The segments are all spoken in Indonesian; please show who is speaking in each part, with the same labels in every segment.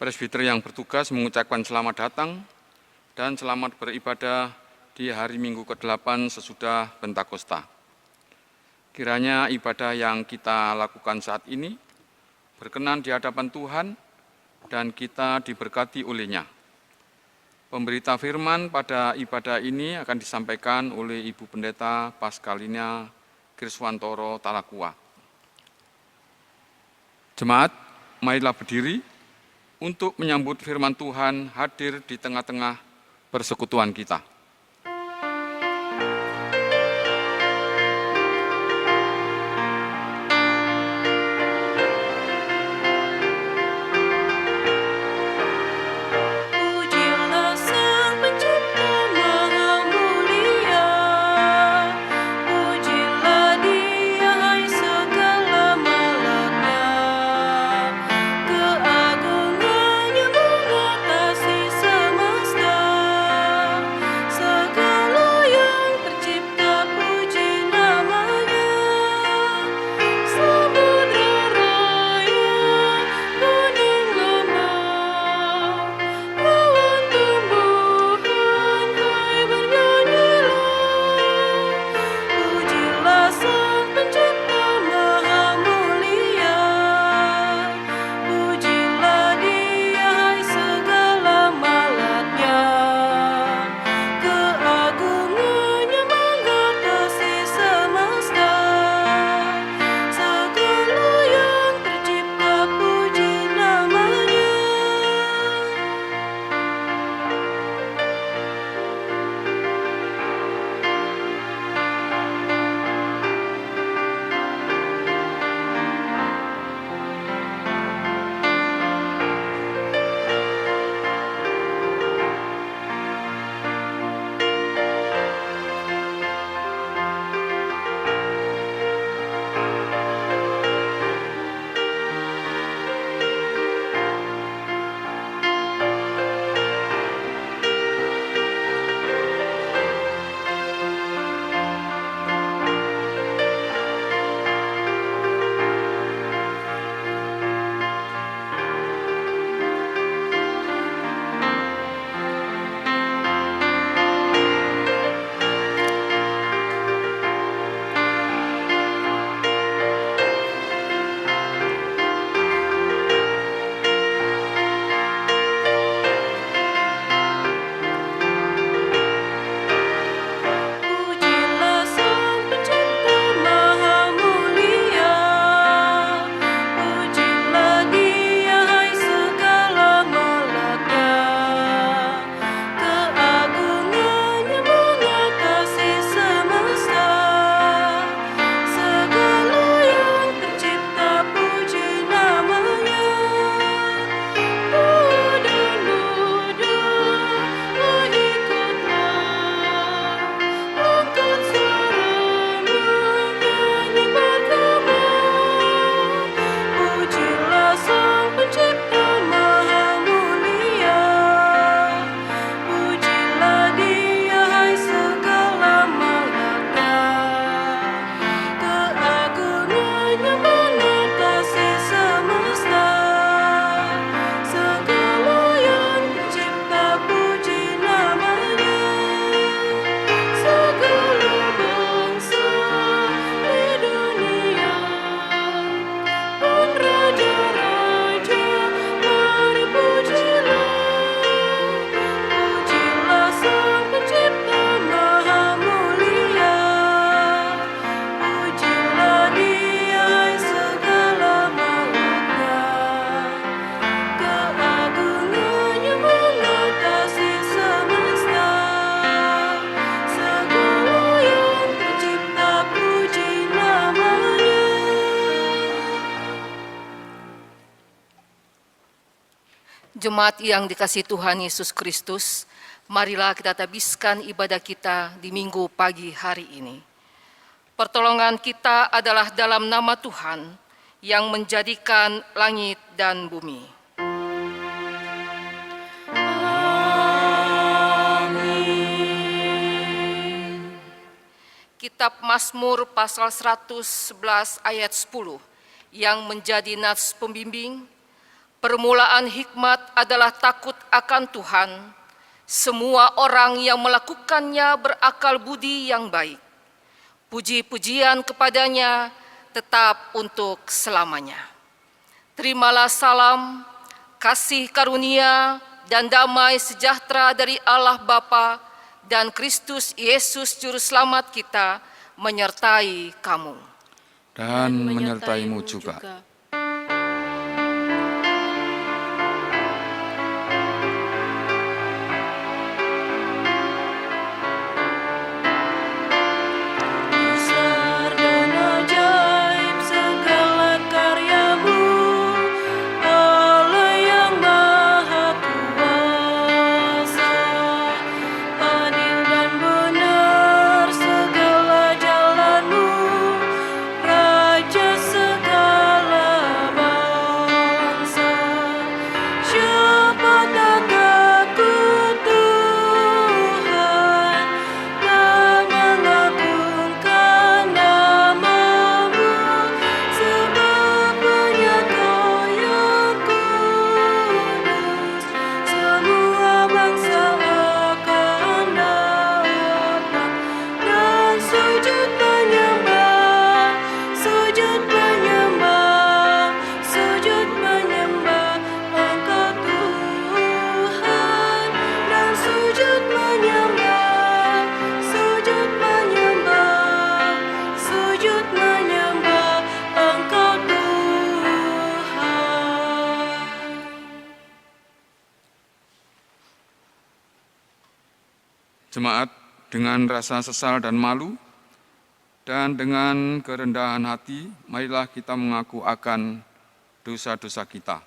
Speaker 1: Presbiter yang bertugas mengucapkan selamat datang dan selamat beribadah di hari Minggu ke-8 sesudah Pentakosta. Kiranya ibadah yang kita lakukan saat ini berkenan di hadapan Tuhan dan kita diberkati olehnya. Pemberita firman pada ibadah ini akan disampaikan oleh Ibu Pendeta Paskalina Kriswantoro Talakua. Jemaat, marilah berdiri untuk menyambut firman Tuhan hadir di tengah-tengah persekutuan kita.
Speaker 2: Jemaat yang dikasihi Tuhan Yesus Kristus, marilah kita habiskan ibadah kita di Minggu pagi hari ini. Pertolongan kita adalah dalam nama Tuhan yang menjadikan langit dan bumi. Amin. Kitab Mazmur pasal 111 ayat 10 yang menjadi nats pembimbing. Permulaan hikmat adalah takut akan Tuhan. Semua orang yang melakukannya berakal budi yang baik. Puji-pujian kepadanya tetap untuk selamanya. Terimalah salam, kasih karunia, dan damai sejahtera dari Allah Bapa dan Kristus Yesus Juru Selamat kita menyertai kamu.
Speaker 1: Dan menyertaimu juga. Jemaat, dengan rasa sesal dan malu, dan dengan kerendahan hati, marilah kita mengaku akan dosa-dosa kita.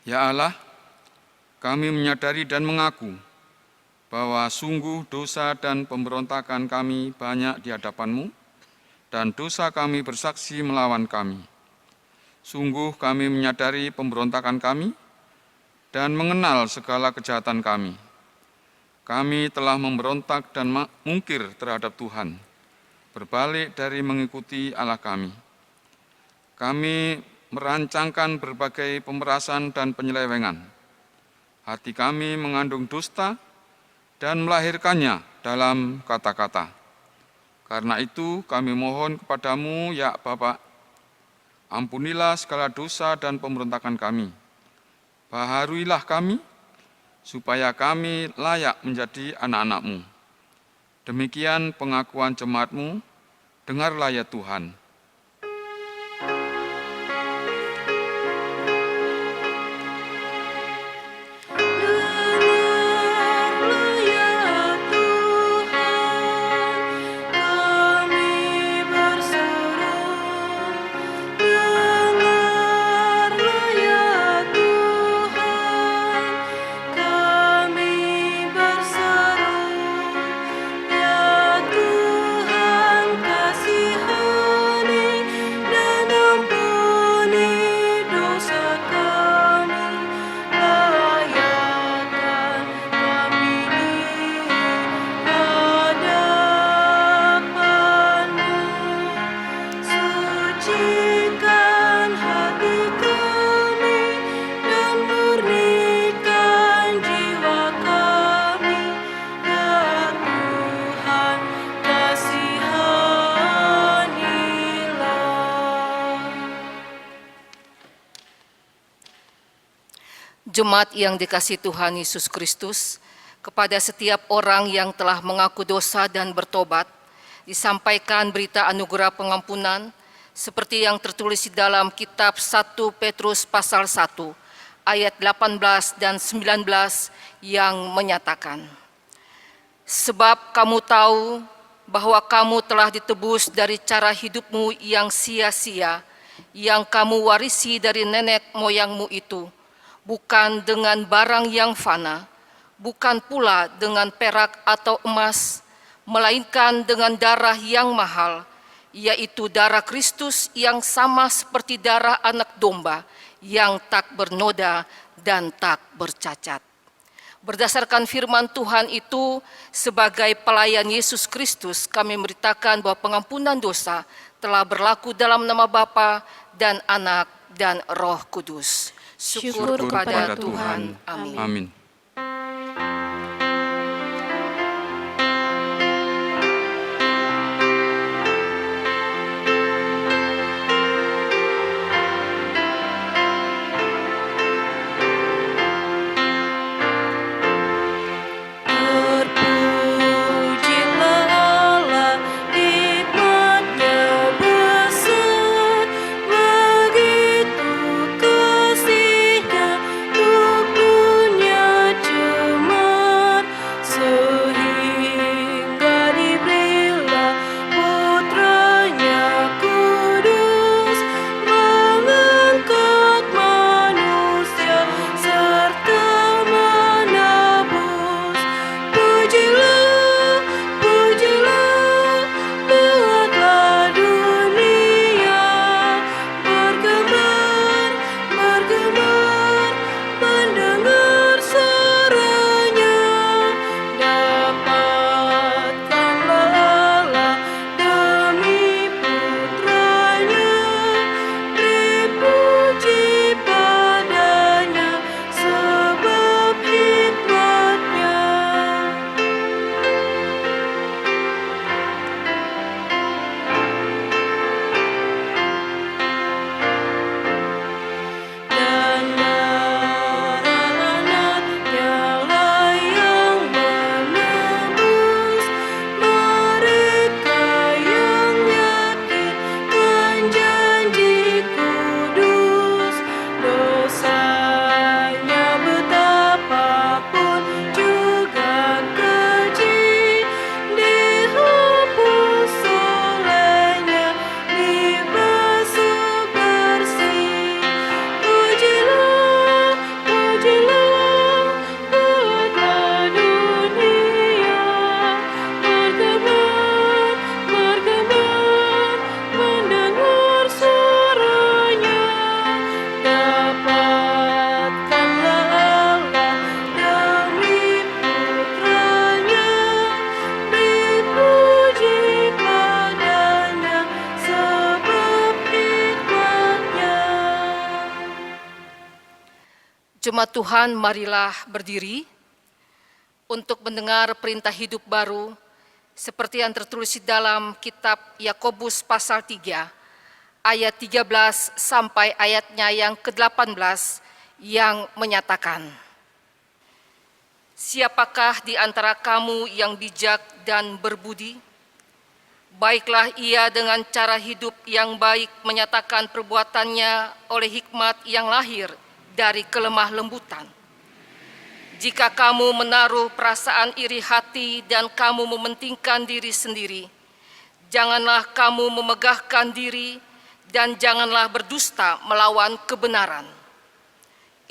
Speaker 1: Ya Allah, kami menyadari dan mengaku bahwa sungguh dosa dan pemberontakan kami banyak di hadapan-Mu, dan dosa kami bersaksi melawan kami. Sungguh kami menyadari pemberontakan kami, dan mengenal segala kejahatan kami. Kami telah memberontak dan mungkir terhadap Tuhan, berbalik dari mengikuti Allah kami. Kami merancangkan berbagai pemerasan dan penyelewengan. Hati kami mengandung dusta dan melahirkannya dalam kata-kata. Karena itu kami mohon kepadamu, ya Bapa, ampunilah segala dosa dan pemberontakan kami. Baharuilah kami, supaya kami layak menjadi anak-anak-Mu. Demikian pengakuan jemaat-Mu, dengarlah ya Tuhan.
Speaker 2: Jemaat yang dikasihi Tuhan Yesus Kristus, kepada setiap orang yang telah mengaku dosa dan bertobat, disampaikan berita anugerah pengampunan, seperti yang tertulis di dalam kitab 1 Petrus pasal 1, ayat 18 dan 19 yang menyatakan, sebab kamu tahu bahwa kamu telah ditebus dari cara hidupmu yang sia-sia, yang kamu warisi dari nenek moyangmu itu, bukan dengan barang yang fana, bukan pula dengan perak atau emas, melainkan dengan darah yang mahal, yaitu darah Kristus yang sama seperti darah anak domba, yang tak bernoda dan tak bercacat. Berdasarkan firman Tuhan itu, sebagai pelayan Yesus Kristus, kami memberitakan bahwa pengampunan dosa telah berlaku dalam nama Bapa dan Anak dan Roh Kudus.
Speaker 3: Syukur
Speaker 2: kepada
Speaker 3: kepada
Speaker 2: Tuhan.
Speaker 3: Tuhan.
Speaker 2: Amin.
Speaker 1: Amin.
Speaker 3: Terpujilah Allah, hikmat-Nya besar, begitu kasih-Nya untuk dunia cemar, sehingga diberilah Putranya kudus, mengangkat manusia serta menebus. Pujilah, pujilah, buatlah dunia bergemar, bergemar, mendengar suaranya. Dapatkanlah Allah demi Putranya, beri puji padanya sebab hikmat-Nya. Dan anak-anaknya lah yang menebus mereka yang yakinkan janji kudus. Dosanya betapapun juga keji, dihapus olehnya, dibasuh bersih. Pujilah, pujilah, buatlah dunia bergemar, bergemar, mendengar suaranya. Dapatkanlah Allah demi Putranya, beri puji padanya sebab hikmat-Nya.
Speaker 2: Jemaat Tuhan, marilah berdiri untuk mendengar perintah hidup baru seperti yang tertulis di dalam kitab Yakobus pasal 3 ayat 13 sampai ayatnya yang ke-18 yang menyatakan, siapakah di antara kamu yang bijak dan berbudi? Baiklah ia dengan cara hidup yang baik menyatakan perbuatannya oleh hikmat yang lahir dari kelemah lembutan. Jika kamu menaruh perasaan iri hati dan kamu mementingkan diri sendiri, janganlah kamu memegahkan diri dan janganlah berdusta melawan kebenaran.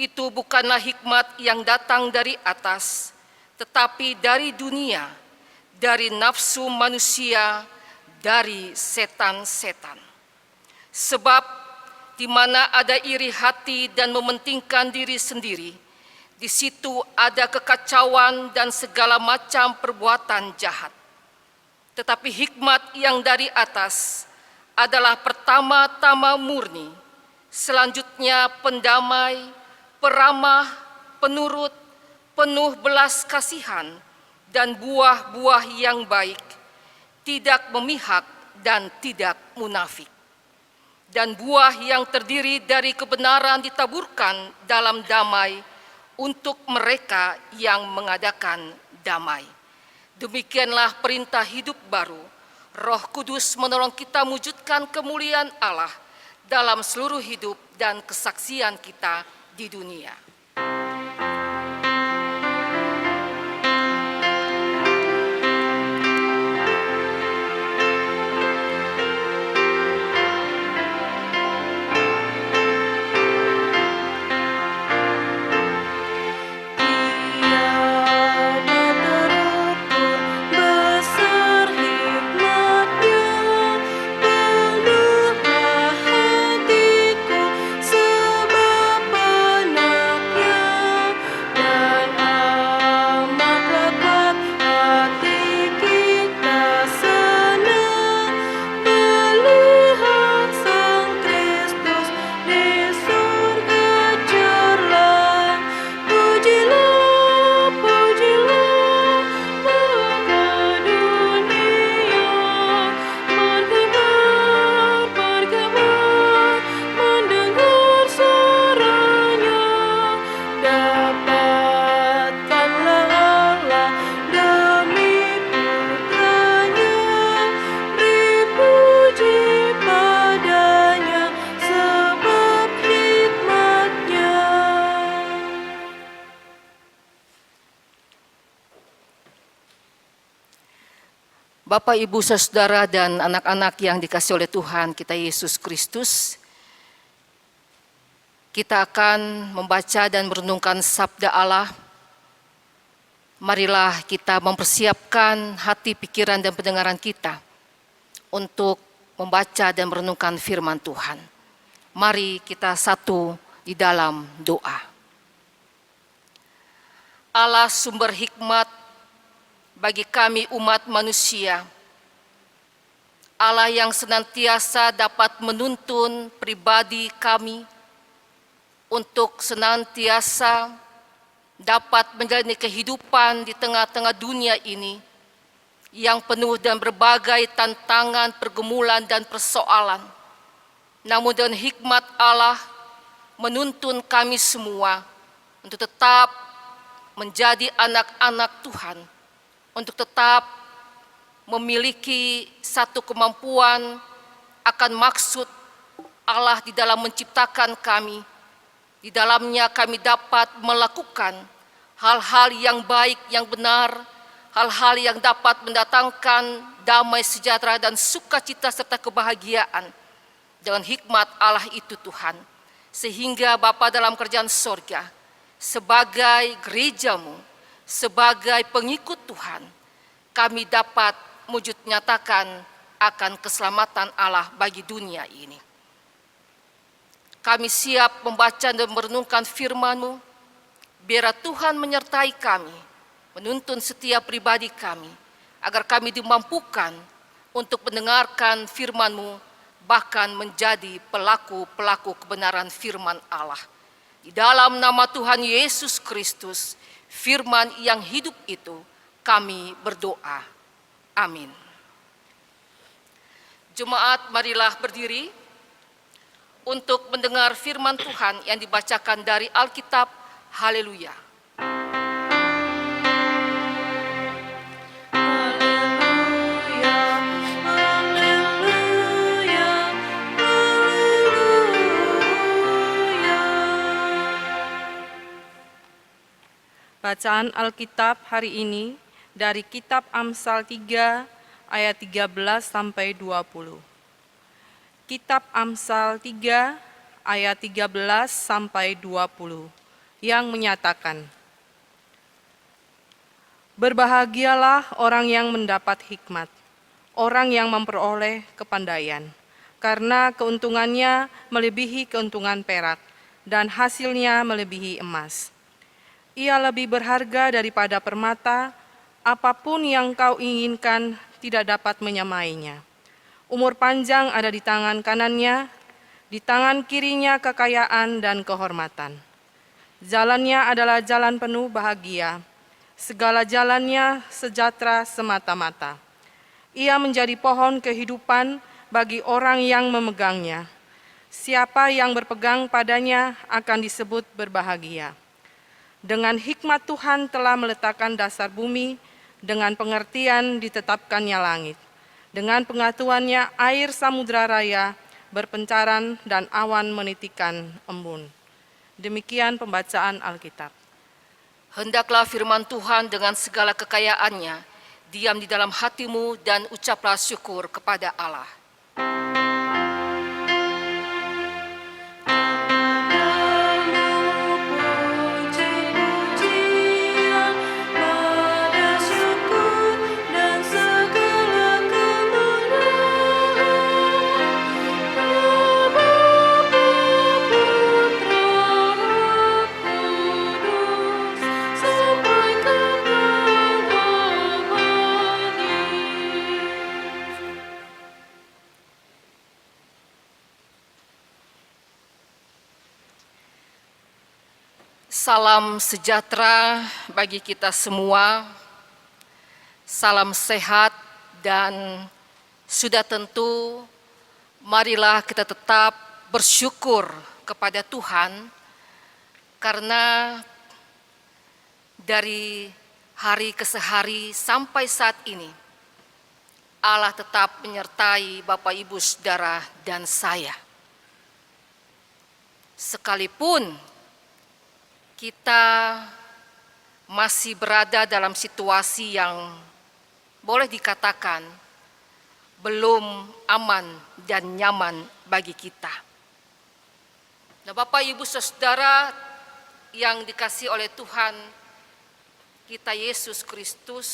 Speaker 2: Itu bukanlah hikmat yang datang dari atas, tetapi dari dunia, dari nafsu manusia, dari setan-setan. Sebab di mana ada iri hati dan mementingkan diri sendiri, di situ ada kekacauan dan segala macam perbuatan jahat. Tetapi hikmat yang dari atas adalah pertama-tama murni, selanjutnya pendamai, peramah, penurut, penuh belas kasihan, dan buah-buah yang baik, tidak memihak dan tidak munafik. Dan buah yang terdiri dari kebenaran ditaburkan dalam damai untuk mereka yang mengadakan damai. Demikianlah perintah hidup baru. Roh Kudus menolong kita mewujudkan kemuliaan Allah dalam seluruh hidup dan kesaksian kita di dunia.
Speaker 3: Tiada terukun besar hikmat-Nya, penuhlah hatiku sebab anak
Speaker 2: Bapak, Ibu, Saudara, dan anak-anak yang dikasihi oleh Tuhan kita Yesus Kristus, kita akan membaca dan merenungkan sabda Allah. Marilah kita mempersiapkan hati, pikiran, dan pendengaran kita untuk membaca dan merenungkan firman Tuhan. Mari kita satu di dalam doa. Allah sumber hikmat bagi kami umat manusia, Allah yang senantiasa dapat menuntun pribadi kami untuk senantiasa dapat menjalani kehidupan di tengah-tengah dunia ini yang penuh dengan berbagai tantangan, pergumulan, dan persoalan. Namun dengan hikmat Allah menuntun kami semua untuk tetap menjadi anak-anak Tuhan, untuk tetap memiliki satu kemampuan akan maksud Allah di dalam menciptakan kami. Di dalamnya kami dapat melakukan hal-hal yang baik, yang benar, hal-hal yang dapat mendatangkan damai sejahtera dan sukacita serta kebahagiaan. Dengan hikmat Allah itu Tuhan, sehingga Bapa dalam kerajaan sorga, sebagai gerejamu, sebagai pengikut Tuhan, kami dapat wujud nyatakan akan keselamatan Allah bagi dunia ini. Kami siap membaca dan merenungkan firman-Mu. Biar Tuhan menyertai kami, menuntun setiap pribadi kami, agar kami dimampukan untuk mendengarkan firman-Mu, bahkan menjadi pelaku-pelaku kebenaran firman Allah. Di dalam nama Tuhan Yesus Kristus, firman yang hidup itu, kami berdoa. Amin. Jemaat, marilah berdiri untuk mendengar firman Tuhan yang dibacakan dari Alkitab. Haleluya.
Speaker 3: Haleluya, haleluya, haleluya.
Speaker 4: Bacaan Alkitab hari ini dari kitab Amsal 3 ayat 13 sampai 20. Kitab Amsal 3 ayat 13 sampai 20 yang menyatakan, berbahagialah orang yang mendapat hikmat, orang yang memperoleh kepandaian, karena keuntungannya melebihi keuntungan perak dan hasilnya melebihi emas. Ia lebih berharga daripada permata, apapun yang kau inginkan tidak dapat menyamainya. Umur panjang ada di tangan kanannya, di tangan kirinya kekayaan dan kehormatan. Jalannya adalah jalan penuh bahagia, segala jalannya sejahtera semata-mata. Ia menjadi pohon kehidupan bagi orang yang memegangnya. Siapa yang berpegang padanya akan disebut berbahagia. Dengan hikmat Tuhan telah meletakkan dasar bumi, dengan pengertian ditetapkannya langit. Dengan pengetahuannya air samudra raya berpencaran dan awan menitikan embun. Demikian pembacaan Alkitab.
Speaker 2: Hendaklah firman Tuhan dengan segala kekayaannya diam di dalam hatimu dan ucaplah syukur kepada Allah.
Speaker 3: Puji-pujian, pada syukur dan segala kemuliaan, Bapa, Putra, Roh Kudus, sampai kekal abadi.
Speaker 2: Salam sejahtera bagi kita semua, salam sehat, dan sudah tentu marilah kita tetap bersyukur kepada Tuhan karena dari hari ke hari sampai saat ini Allah tetap menyertai Bapak, Ibu, Saudara, dan saya. Sekalipun kita masih berada dalam situasi yang boleh dikatakan belum aman dan nyaman bagi kita. Nah, Bapak, Ibu, Saudara yang dikasihi oleh Tuhan kita Yesus Kristus,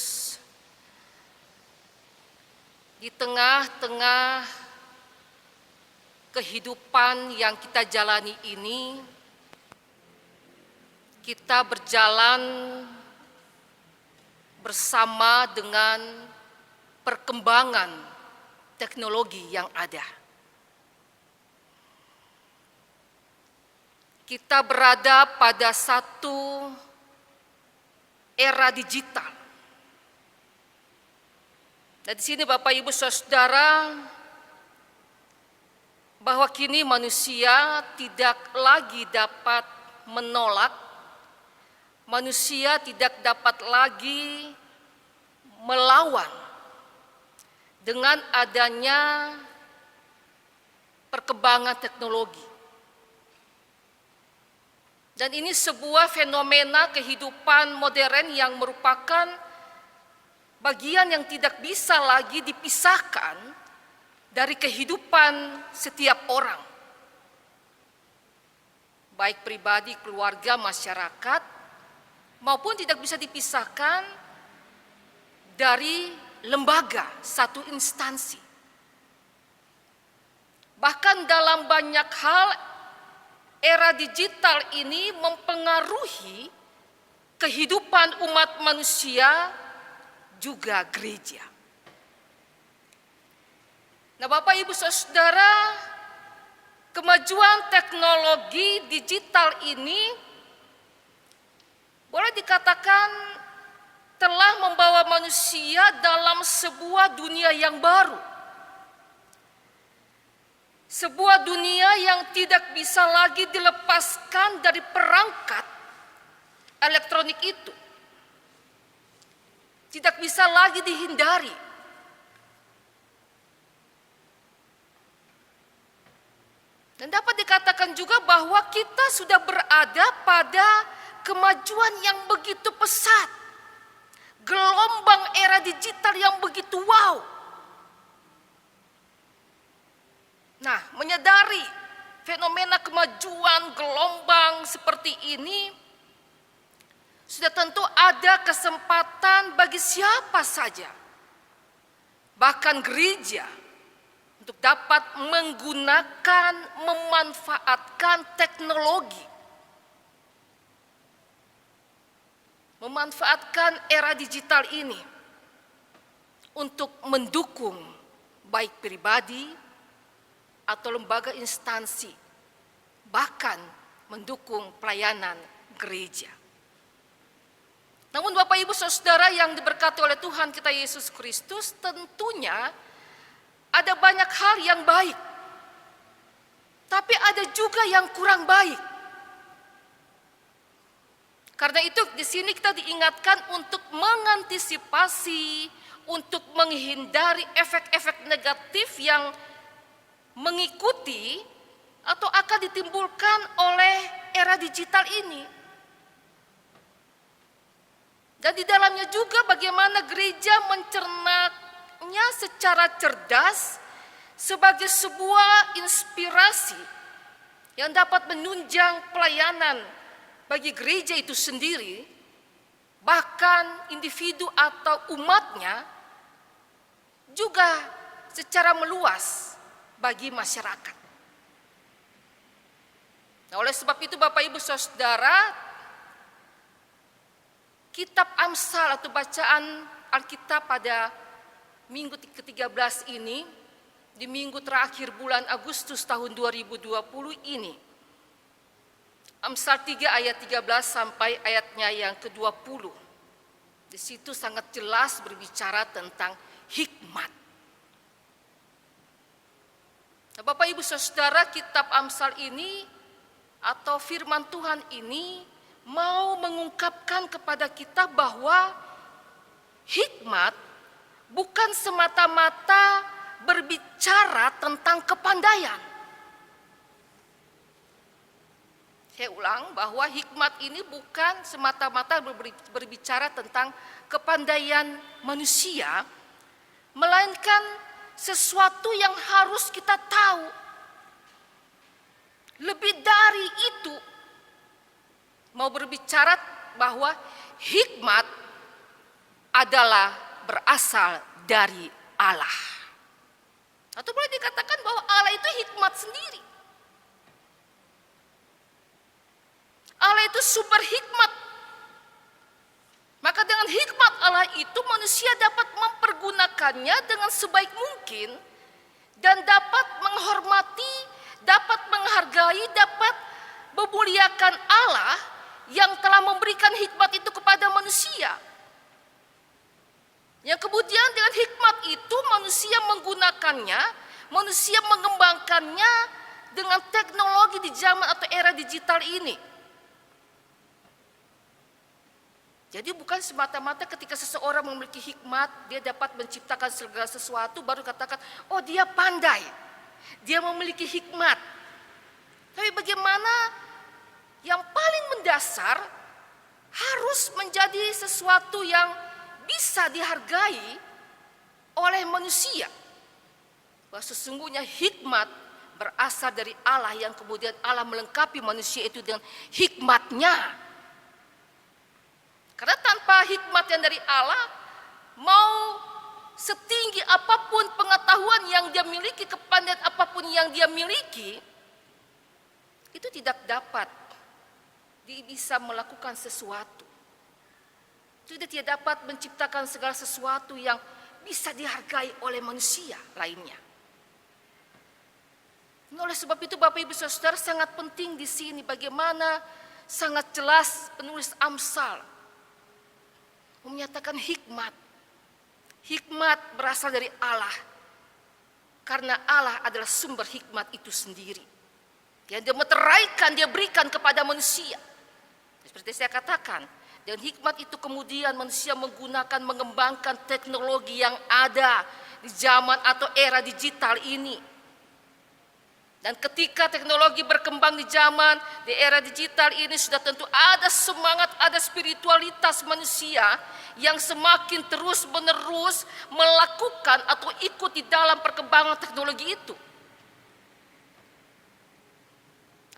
Speaker 2: di tengah-tengah kehidupan yang kita jalani ini, kita berjalan bersama dengan perkembangan teknologi yang ada. Kita berada pada satu era digital. Dan di sini Bapak Ibu Saudara, bahwa kini manusia tidak lagi dapat menolak, manusia tidak dapat lagi melawan dengan adanya perkembangan teknologi. Dan ini sebuah fenomena kehidupan modern yang merupakan bagian yang tidak bisa lagi dipisahkan dari kehidupan setiap orang, baik pribadi, keluarga, masyarakat, maupun tidak bisa dipisahkan dari lembaga, satu instansi. Bahkan dalam banyak hal, era digital ini mempengaruhi kehidupan umat manusia, juga gereja. Nah, Bapak Ibu Saudara, kemajuan teknologi digital ini boleh dikatakan telah membawa manusia dalam sebuah dunia yang baru. Sebuah dunia yang tidak bisa lagi dilepaskan dari perangkat elektronik itu. Tidak bisa lagi dihindari. Dan dapat dikatakan juga bahwa kita sudah berada pada kemajuan yang begitu pesat. Gelombang era digital yang begitu wow. Nah, menyadari fenomena kemajuan gelombang seperti ini, sudah tentu ada kesempatan bagi siapa saja, bahkan gereja, untuk dapat menggunakan, memanfaatkan teknologi, memanfaatkan era digital ini untuk mendukung baik pribadi atau lembaga instansi, bahkan mendukung pelayanan gereja. Namun Bapak Ibu Saudara yang diberkati oleh Tuhan kita Yesus Kristus, tentunya ada banyak hal yang baik, tapi ada juga yang kurang baik. Karena itu di sini kita diingatkan untuk mengantisipasi, untuk menghindari efek-efek negatif yang mengikuti atau akan ditimbulkan oleh era digital ini. Dan di dalamnya juga bagaimana gereja mencernanya secara cerdas sebagai sebuah inspirasi yang dapat menunjang pelayanan bagi gereja itu sendiri, bahkan individu atau umatnya, juga secara meluas bagi masyarakat. Nah, oleh sebab itu Bapak Ibu Saudara, kitab Amsal atau bacaan Alkitab pada minggu ke-13 ini, di minggu terakhir bulan Agustus tahun 2020 ini, Amsal 3 ayat 13 sampai ayatnya yang ke-20. Di situ sangat jelas berbicara tentang hikmat. Nah, Bapak Ibu Saudara, kitab Amsal ini atau firman Tuhan ini mau mengungkapkan kepada kita bahwa hikmat bukan semata-mata berbicara tentang kepandaian. Saya ulang bahwa hikmat ini bukan semata-mata berbicara tentang kepandaian manusia, melainkan sesuatu yang harus kita tahu. Lebih dari itu, mau berbicara bahwa hikmat adalah berasal dari Allah. Atau boleh dikatakan bahwa Allah itu hikmat sendiri. Allah itu sumber hikmat. Maka dengan hikmat Allah itu manusia dapat mempergunakannya dengan sebaik mungkin dan dapat menghormati, dapat menghargai, dapat memuliakan Allah yang telah memberikan hikmat itu kepada manusia. Yang kemudian dengan hikmat itu manusia menggunakannya, manusia mengembangkannya dengan teknologi di zaman atau era digital ini. Jadi bukan semata-mata ketika seseorang memiliki hikmat, dia dapat menciptakan segala sesuatu baru katakan, oh dia pandai, dia memiliki hikmat. Tapi bagaimana yang paling mendasar harus menjadi sesuatu yang bisa dihargai oleh manusia. Bahwa sesungguhnya hikmat berasal dari Allah yang kemudian Allah melengkapi manusia itu dengan hikmatnya. Karena tanpa hikmat yang dari Allah, mau setinggi apapun pengetahuan yang dia miliki, kepandaian apapun yang dia miliki, itu tidak dapat dia bisa melakukan sesuatu. Itu dia tidak dapat menciptakan segala sesuatu yang bisa dihargai oleh manusia lainnya. Oleh sebab itu Bapak Ibu Saudara sangat penting di sini bagaimana sangat jelas penulis Amsal menyatakan hikmat. Hikmat berasal dari Allah. Karena Allah adalah sumber hikmat itu sendiri. Yang dia meteraikan, dia berikan kepada manusia. Seperti saya katakan, dan hikmat itu kemudian manusia menggunakan, mengembangkan teknologi yang ada di zaman atau era digital ini. Dan ketika teknologi berkembang di zaman, di era digital ini sudah tentu ada semangat, ada spiritualitas manusia yang semakin terus-menerus melakukan atau ikut di dalam perkembangan teknologi itu.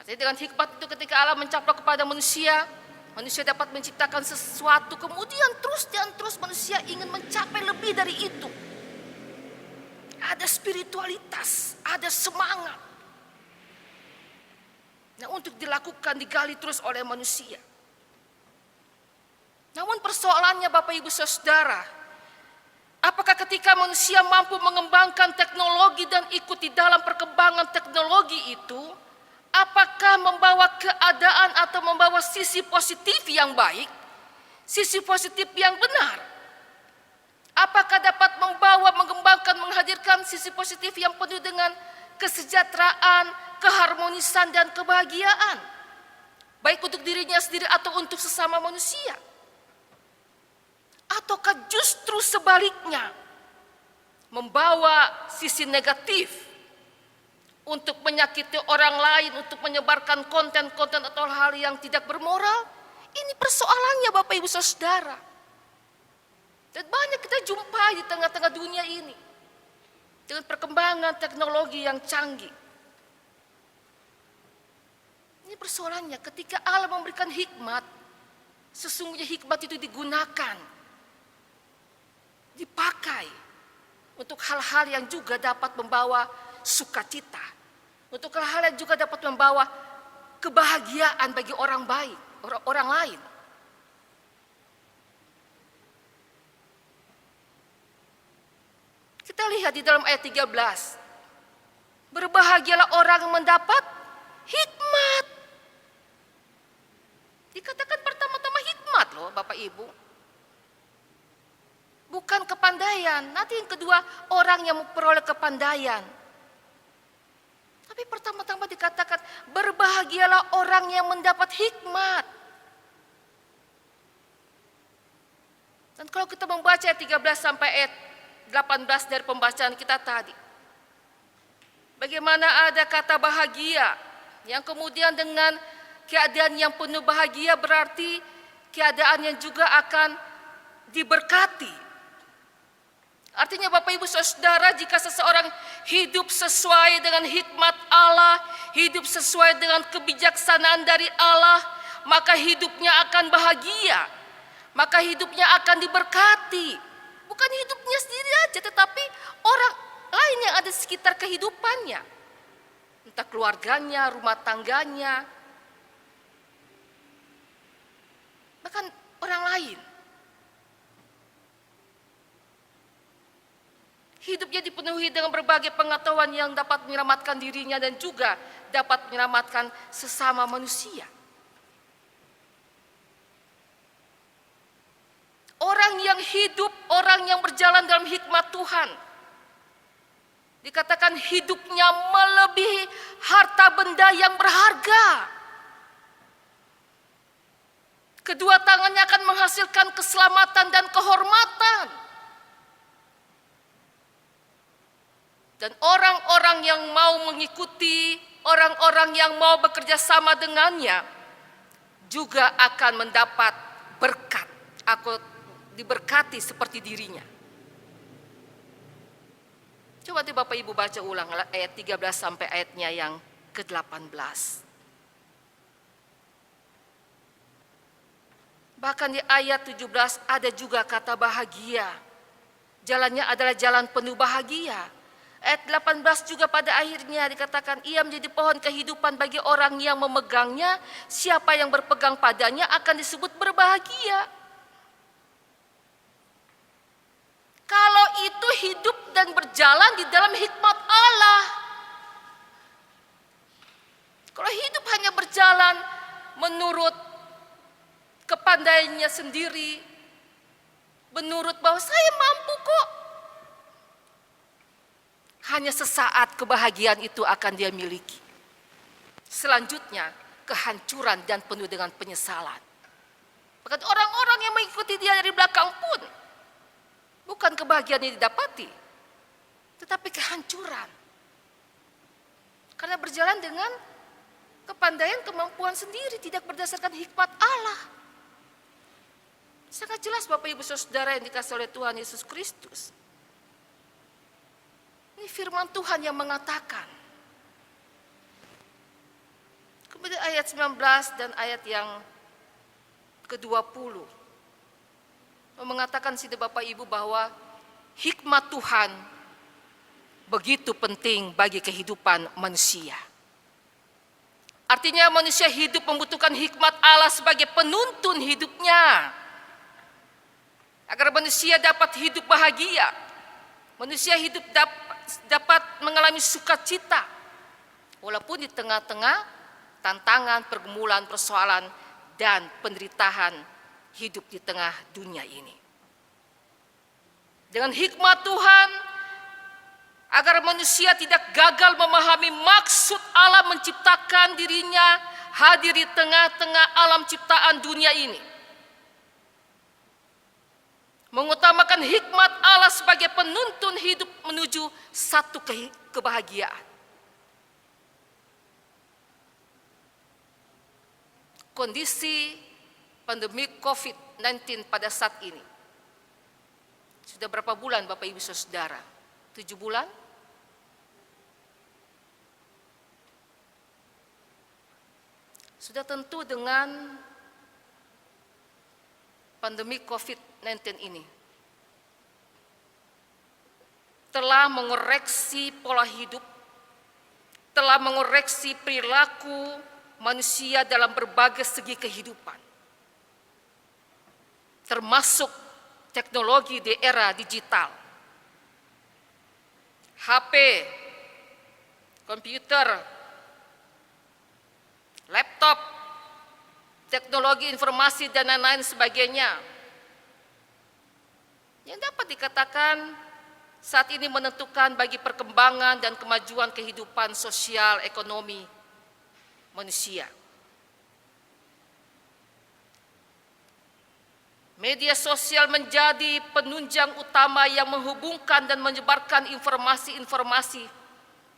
Speaker 2: Artinya dengan hikmat itu ketika Allah mencaplok kepada manusia, manusia dapat menciptakan sesuatu, kemudian terus dan terus manusia ingin mencapai lebih dari itu. Ada spiritualitas, ada semangat. Nah, untuk dilakukan, digali terus oleh manusia. Namun persoalannya Bapak Ibu Saudara, apakah ketika manusia mampu mengembangkan teknologi dan ikut di dalam perkembangan teknologi itu, apakah membawa keadaan atau membawa sisi positif yang baik, sisi positif yang benar? Apakah dapat membawa, mengembangkan, menghadirkan sisi positif yang penuh dengan kesejahteraan, keharmonisan dan kebahagiaan, baik untuk dirinya sendiri atau untuk sesama manusia? Ataukah justru sebaliknya membawa sisi negatif untuk menyakiti orang lain, untuk menyebarkan konten-konten atau hal yang tidak bermoral? Ini persoalannya Bapak Ibu Saudara. Dan banyak kita jumpai di tengah-tengah dunia ini dengan perkembangan teknologi yang canggih. Ini persoalannya ketika Allah memberikan hikmat, sesungguhnya hikmat itu digunakan, dipakai untuk hal-hal yang juga dapat membawa sukacita, untuk hal-hal yang juga dapat membawa kebahagiaan bagi orang baik, orang lain. Kita lihat di dalam ayat 13. Berbahagialah orang yang mendapat hikmat. Dikatakan pertama-tama hikmat loh Bapak Ibu. Bukan kepandaian. Nanti yang kedua orang yang memperoleh kepandaian. Tapi pertama-tama dikatakan berbahagialah orang yang mendapat hikmat. Dan kalau kita membaca ayat 13 sampai ayat 18 dari pembacaan kita tadi. Bagaimana ada kata bahagia yang kemudian dengan keadaan yang penuh bahagia berarti keadaan yang juga akan diberkati. Artinya Bapak Ibu Saudara, jika seseorang hidup sesuai dengan hikmat Allah, hidup sesuai dengan kebijaksanaan dari Allah, maka hidupnya akan bahagia, maka hidupnya akan diberkati. Bukan hidupnya sendiri aja, tetapi orang lain yang ada di sekitar kehidupannya. Entah keluarganya, rumah tangganya, bahkan orang lain. Hidupnya dipenuhi dengan berbagai pengetahuan yang dapat menyelamatkan dirinya dan juga dapat menyelamatkan sesama manusia. Orang yang hidup, orang yang berjalan dalam hikmat Tuhan, dikatakan hidupnya melebihi harta benda yang berharga. Kedua tangannya akan menghasilkan keselamatan dan kehormatan. Dan orang-orang yang mau mengikuti, orang-orang yang mau bekerja sama dengannya, juga akan mendapat berkat, atau diberkati seperti dirinya. Coba nanti Bapak Ibu baca ulang ayat 13 sampai ayatnya yang ke-18. Bahkan di ayat 17 ada juga kata bahagia. Jalannya adalah jalan penuh bahagia. Ayat 18 juga pada akhirnya dikatakan ia menjadi pohon kehidupan bagi orang yang memegangnya. Siapa yang berpegang padanya akan disebut berbahagia. Kalau itu hidup dan berjalan di dalam hikmat Allah. Kalau hidup hanya berjalan menurut kepandaiannya sendiri, menurut bahwa saya mampu kok, hanya sesaat kebahagiaan itu akan dia miliki. Selanjutnya kehancuran dan penuh dengan penyesalan. Bahkan orang-orang yang mengikuti dia dari belakang pun bukan kebahagiaan yang didapati, tetapi kehancuran. Karena berjalan dengan kepandaian, kemampuan sendiri, tidak berdasarkan hikmat Allah. Sangat jelas Bapak Ibu Saudara yang dikasihi oleh Tuhan Yesus Kristus. Ini firman Tuhan yang mengatakan. Kemudian ayat 19 dan ayat yang ke-20 mengatakan sini Bapak Ibu bahwa hikmat Tuhan begitu penting bagi kehidupan manusia. Artinya manusia hidup membutuhkan hikmat Allah sebagai penuntun hidupnya. Agar manusia dapat hidup bahagia. Manusia hidup dapat mengalami sukacita. Walaupun di tengah-tengah tantangan, pergumulan, persoalan, dan penderitaan hidup di tengah dunia ini. Dengan hikmat Tuhan, agar manusia tidak gagal memahami maksud Allah menciptakan dirinya hadir di tengah-tengah alam ciptaan dunia ini. Mengutamakan hikmat Allah sebagai penuntun hidup menuju satu kebahagiaan. Kondisi pandemi COVID-19 pada saat ini. Sudah berapa bulan Bapak Ibu Saudara? 7 bulan? Sudah tentu dengan pandemi COVID-19 ini telah mengoreksi pola hidup, telah mengoreksi perilaku manusia dalam berbagai segi kehidupan, termasuk teknologi di era digital. HP, komputer, laptop, teknologi informasi dan lain-lain sebagainya. Yang dapat dikatakan saat ini menentukan bagi perkembangan dan kemajuan kehidupan sosial ekonomi manusia. Media sosial menjadi penunjang utama yang menghubungkan dan menyebarkan informasi-informasi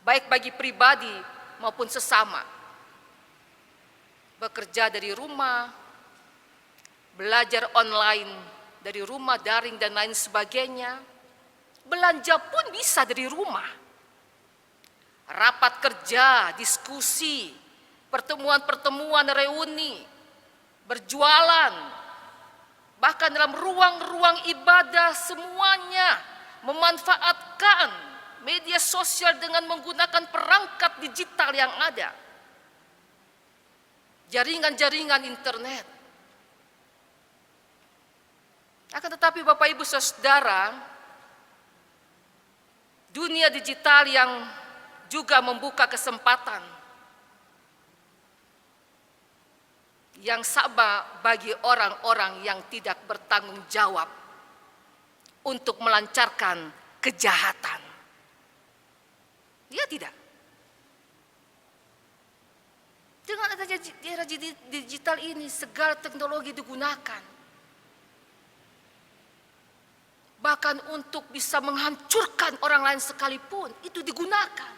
Speaker 2: baik bagi pribadi maupun sesama. Bekerja dari rumah, belajar online dari rumah, daring dan lain sebagainya, Belanja pun bisa dari rumah. Rapat kerja, diskusi, pertemuan-pertemuan, reuni, berjualan, bahkan dalam ruang-ruang ibadah semuanya memanfaatkan media sosial dengan menggunakan perangkat digital yang ada. Jaringan-jaringan internet. Akan tetapi Bapak Ibu Saudara, dunia digital yang juga membuka kesempatan yang sama bagi orang-orang yang tidak bertanggung jawab untuk melancarkan kejahatan. Ya tidak? Dengan adanya era digital ini, segala teknologi digunakan. Bahkan untuk bisa menghancurkan orang lain sekalipun, itu digunakan.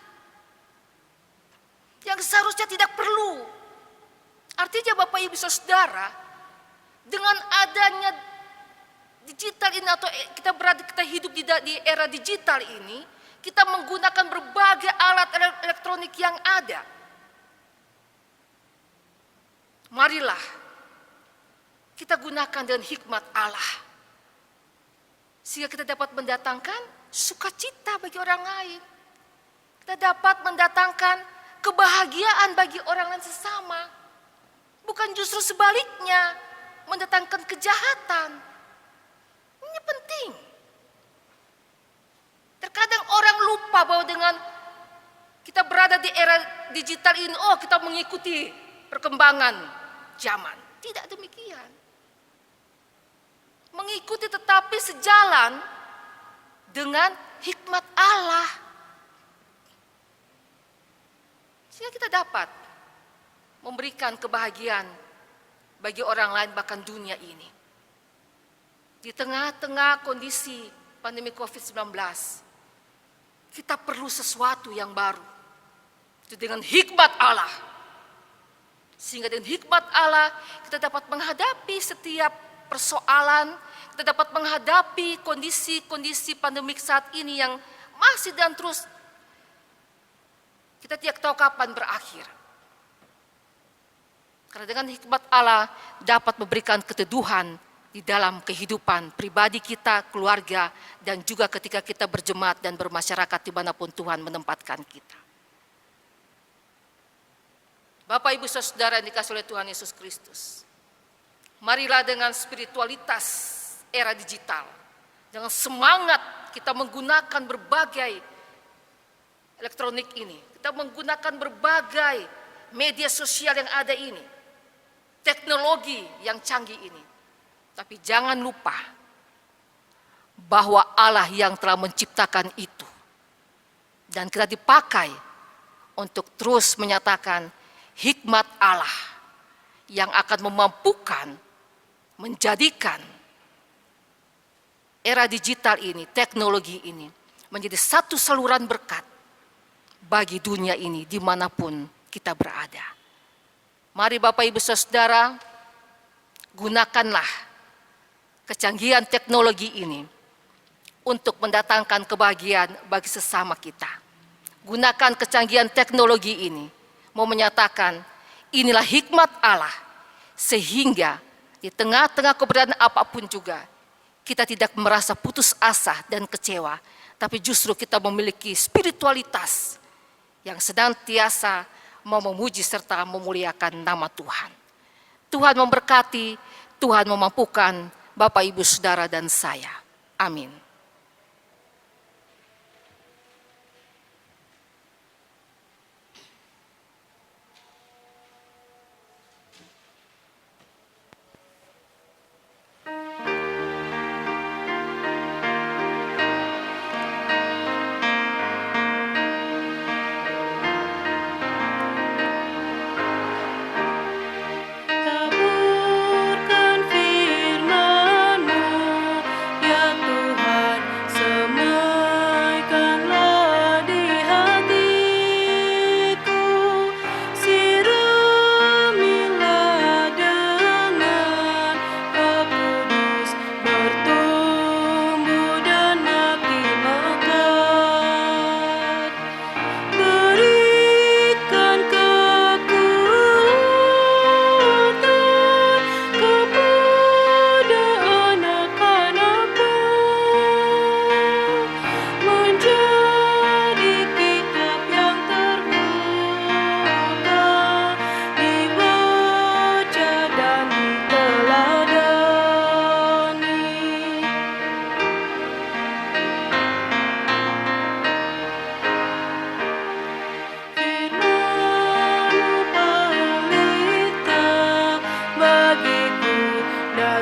Speaker 2: Yang seharusnya tidak perlu. Artinya Bapak Ibu Saudara, dengan adanya digital ini atau kita hidup di era digital ini, kita menggunakan berbagai alat elektronik yang ada. Marilah kita gunakan dengan hikmat Allah, sehingga kita dapat mendatangkan sukacita bagi orang lain. Kita dapat mendatangkan kebahagiaan bagi orang lain sesama. Bukan justru sebaliknya, mendatangkan kejahatan. Ini penting. Terkadang orang lupa bahwa dengan kita berada di era digital ini, oh kita mengikuti perkembangan zaman. Tidak demikian. Mengikuti tetapi sejalan dengan hikmat Allah. Sehingga kita dapat memberikan kebahagiaan bagi orang lain bahkan dunia ini. Di tengah-tengah kondisi pandemi COVID-19, kita perlu sesuatu yang baru. Itu dengan hikmat Allah. Sehingga dengan hikmat Allah kita dapat menghadapi setiap persoalan, kita dapat menghadapi kondisi-kondisi pandemik saat ini yang masih dan terus kita tidak tahu kapan berakhir. Karena dengan hikmat Allah dapat memberikan keteduhan di dalam kehidupan pribadi kita, keluarga, dan juga ketika kita berjemaat dan bermasyarakat dimanapun Tuhan menempatkan kita. Bapak, Ibu, Saudara yang dikasihi oleh Tuhan Yesus Kristus, marilah dengan spiritualitas era digital, dengan semangat kita menggunakan berbagai elektronik ini, kita menggunakan berbagai media sosial yang ada ini, teknologi yang canggih ini. Tapi jangan lupa bahwa Allah yang telah menciptakan itu dan kita dipakai untuk terus menyatakan hikmat Allah yang akan memampukan menjadikan era digital ini, teknologi ini menjadi satu saluran berkat bagi dunia ini dimanapun kita berada. Mari Bapak Ibu Saudara, gunakanlah kecanggihan teknologi ini untuk mendatangkan kebahagiaan bagi sesama kita. Gunakan kecanggihan teknologi ini mau menyatakan inilah hikmat Allah, sehingga di tengah-tengah keberadaan apapun juga kita tidak merasa putus asa dan kecewa, tapi justru kita memiliki spiritualitas yang senantiasa mau memuji serta memuliakan nama Tuhan. Tuhan memberkati, Tuhan memampukan Bapak, Ibu, Saudara, dan saya. Amin.
Speaker 3: Kaburkan firman-Mu, ya Tuhan.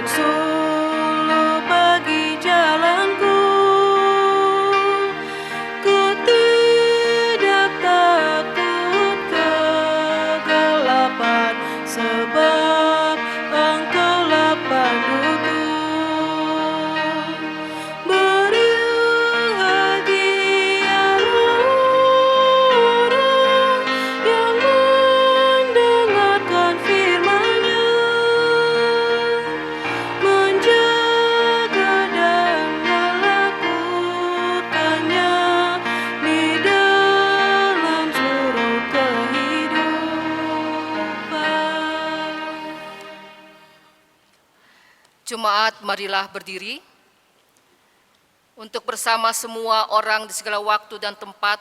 Speaker 3: dan suluh bagi jalanku. Ku tidak takut kegelapan, sebab Engkaulah panduku. Berbahagialah orang yang mendengarkan firman-Nya, menjaga dan melakukannya di dalam seluruh kehidupan.
Speaker 2: Jemaat, marilah berdiri untuk bersama semua orang di segala waktu dan tempat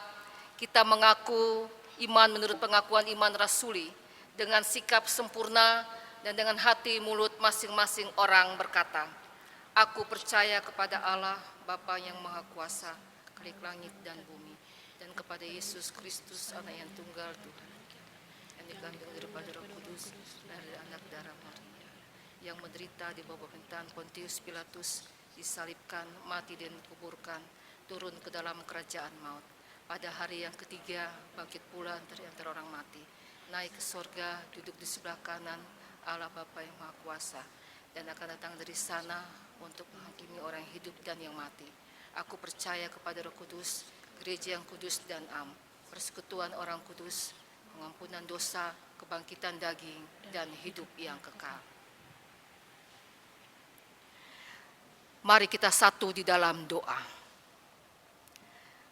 Speaker 2: kita mengaku iman menurut pengakuan iman rasuli dengan sikap sempurna dan dengan hati mulut masing-masing orang berkata, aku percaya kepada Allah Bapa yang Maha Kuasa, Khalik langit dan bumi, dan kepada Yesus Kristus anak yang tunggal Tuhan, yang dikandung daripada Roh Kudus, dari anak darah Maria, yang menderita di bawah pemerintahan Pontius Pilatus, disalibkan, mati dan dikuburkan, turun ke dalam kerajaan maut. Pada hari yang ketiga, bangkit pula dari antara orang mati, naik ke sorga, duduk di sebelah kanan Allah Bapa yang Maha Kuasa, dan akan datang dari sana untuk menghakimi orang yang hidup dan yang mati. Aku percaya kepada Roh Kudus, gereja yang kudus dan am, persekutuan orang kudus, pengampunan dosa, kebangkitan daging, dan hidup yang kekal. Mari kita satu di dalam doa.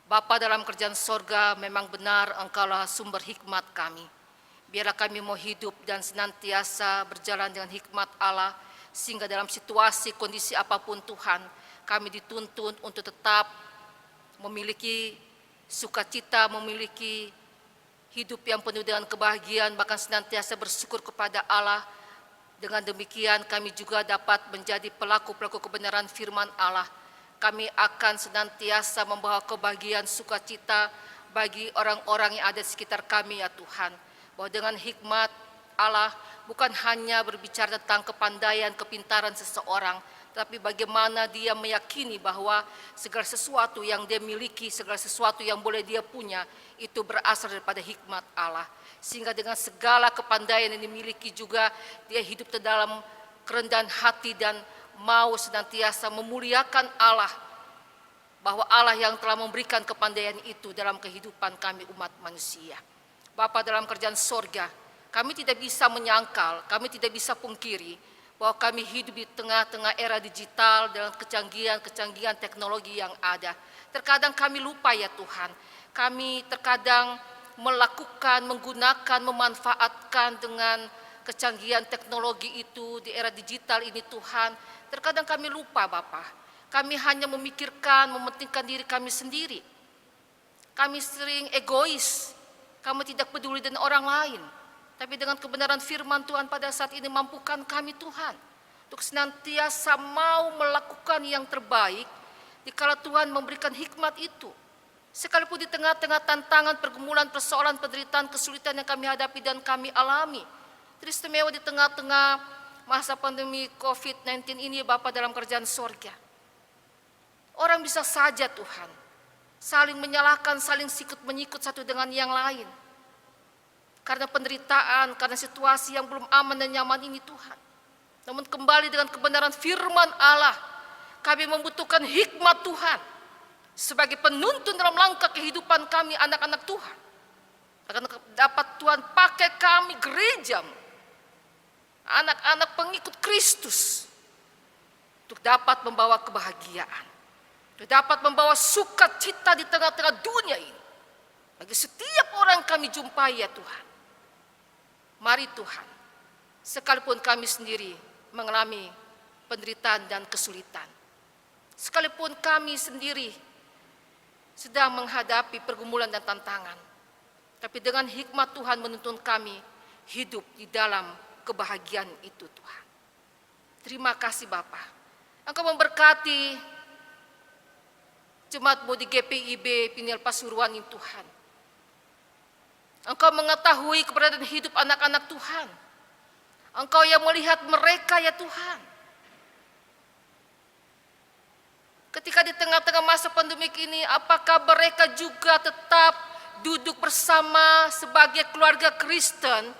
Speaker 2: Bapa dalam kerjaan sorga, memang benar Engkaulah sumber hikmat kami. Biarlah kami mau hidup dan senantiasa berjalan dengan hikmat Allah, sehingga dalam situasi kondisi apapun Tuhan, kami dituntun untuk tetap memiliki sukacita, memiliki hidup yang penuh dengan kebahagiaan, bahkan senantiasa bersyukur kepada Allah. Dengan demikian kami juga dapat menjadi pelaku-pelaku kebenaran firman Allah. Kami akan senantiasa membawa kebahagiaan sukacita bagi orang-orang yang ada di sekitar kami, ya Tuhan. Bahwa dengan hikmat Allah bukan hanya berbicara tentang kepandaian, kepintaran seseorang, tapi bagaimana dia meyakini bahwa segala sesuatu yang dia miliki, segala sesuatu yang boleh dia punya, itu berasal daripada hikmat Allah. Sehingga dengan segala kepandaian yang dimiliki juga dia hidup di dalam kerendahan hati dan mau senantiasa memuliakan Allah, bahwa Allah yang telah memberikan kepandaian itu dalam kehidupan kami umat manusia. Bapa dalam kerjaan sorga, kami tidak bisa menyangkal, kami tidak bisa pungkiri bahwa kami hidup di tengah-tengah era digital dengan kecanggihan teknologi yang ada. Terkadang kami lupa, ya Tuhan, kami terkadang melakukan, menggunakan, memanfaatkan dengan kecanggihan teknologi itu di era digital ini Tuhan. Terkadang kami lupa Bapa, kami hanya memikirkan, mementingkan diri kami sendiri. Kami sering egois, kami tidak peduli dengan orang lain. Tapi dengan kebenaran firman Tuhan pada saat ini mampukan kami Tuhan untuk senantiasa mau melakukan yang terbaik dikala Tuhan memberikan hikmat itu. Sekalipun di tengah-tengah tantangan, pergumulan, persoalan, penderitaan, kesulitan yang kami hadapi dan kami alami. Teristimewa di tengah-tengah masa pandemi COVID-19 ini Bapa dalam kerjaan sorga. Orang bisa saja Tuhan saling menyalahkan, saling sikut menyikut satu dengan yang lain. Karena penderitaan, karena situasi yang belum aman dan nyaman ini Tuhan. Namun kembali dengan kebenaran firman Allah, kami membutuhkan hikmat Tuhan sebagai penuntun dalam langkah kehidupan kami anak-anak Tuhan. Akan dapat Tuhan pakai kami gereja, anak-anak pengikut Kristus, untuk dapat membawa kebahagiaan, untuk dapat membawa sukacita di tengah-tengah dunia ini. Bagi setiap orang kami jumpai, ya Tuhan. Mari Tuhan, sekalipun kami sendiri mengalami penderitaan dan kesulitan, sekalipun kami sendiri sedang menghadapi pergumulan dan tantangan, tapi dengan hikmat Tuhan menuntun kami hidup di dalam kebahagiaan itu Tuhan. Terima kasih Bapa. Engkau memberkati jemaat-Mu di GPIB Pinil Pasuruan ini Tuhan. Engkau mengetahui keberadaan hidup anak-anak Tuhan. Engkau yang melihat mereka ya Tuhan. Ketika di tengah-tengah masa pandemik ini, apakah mereka juga tetap duduk bersama sebagai keluarga Kristen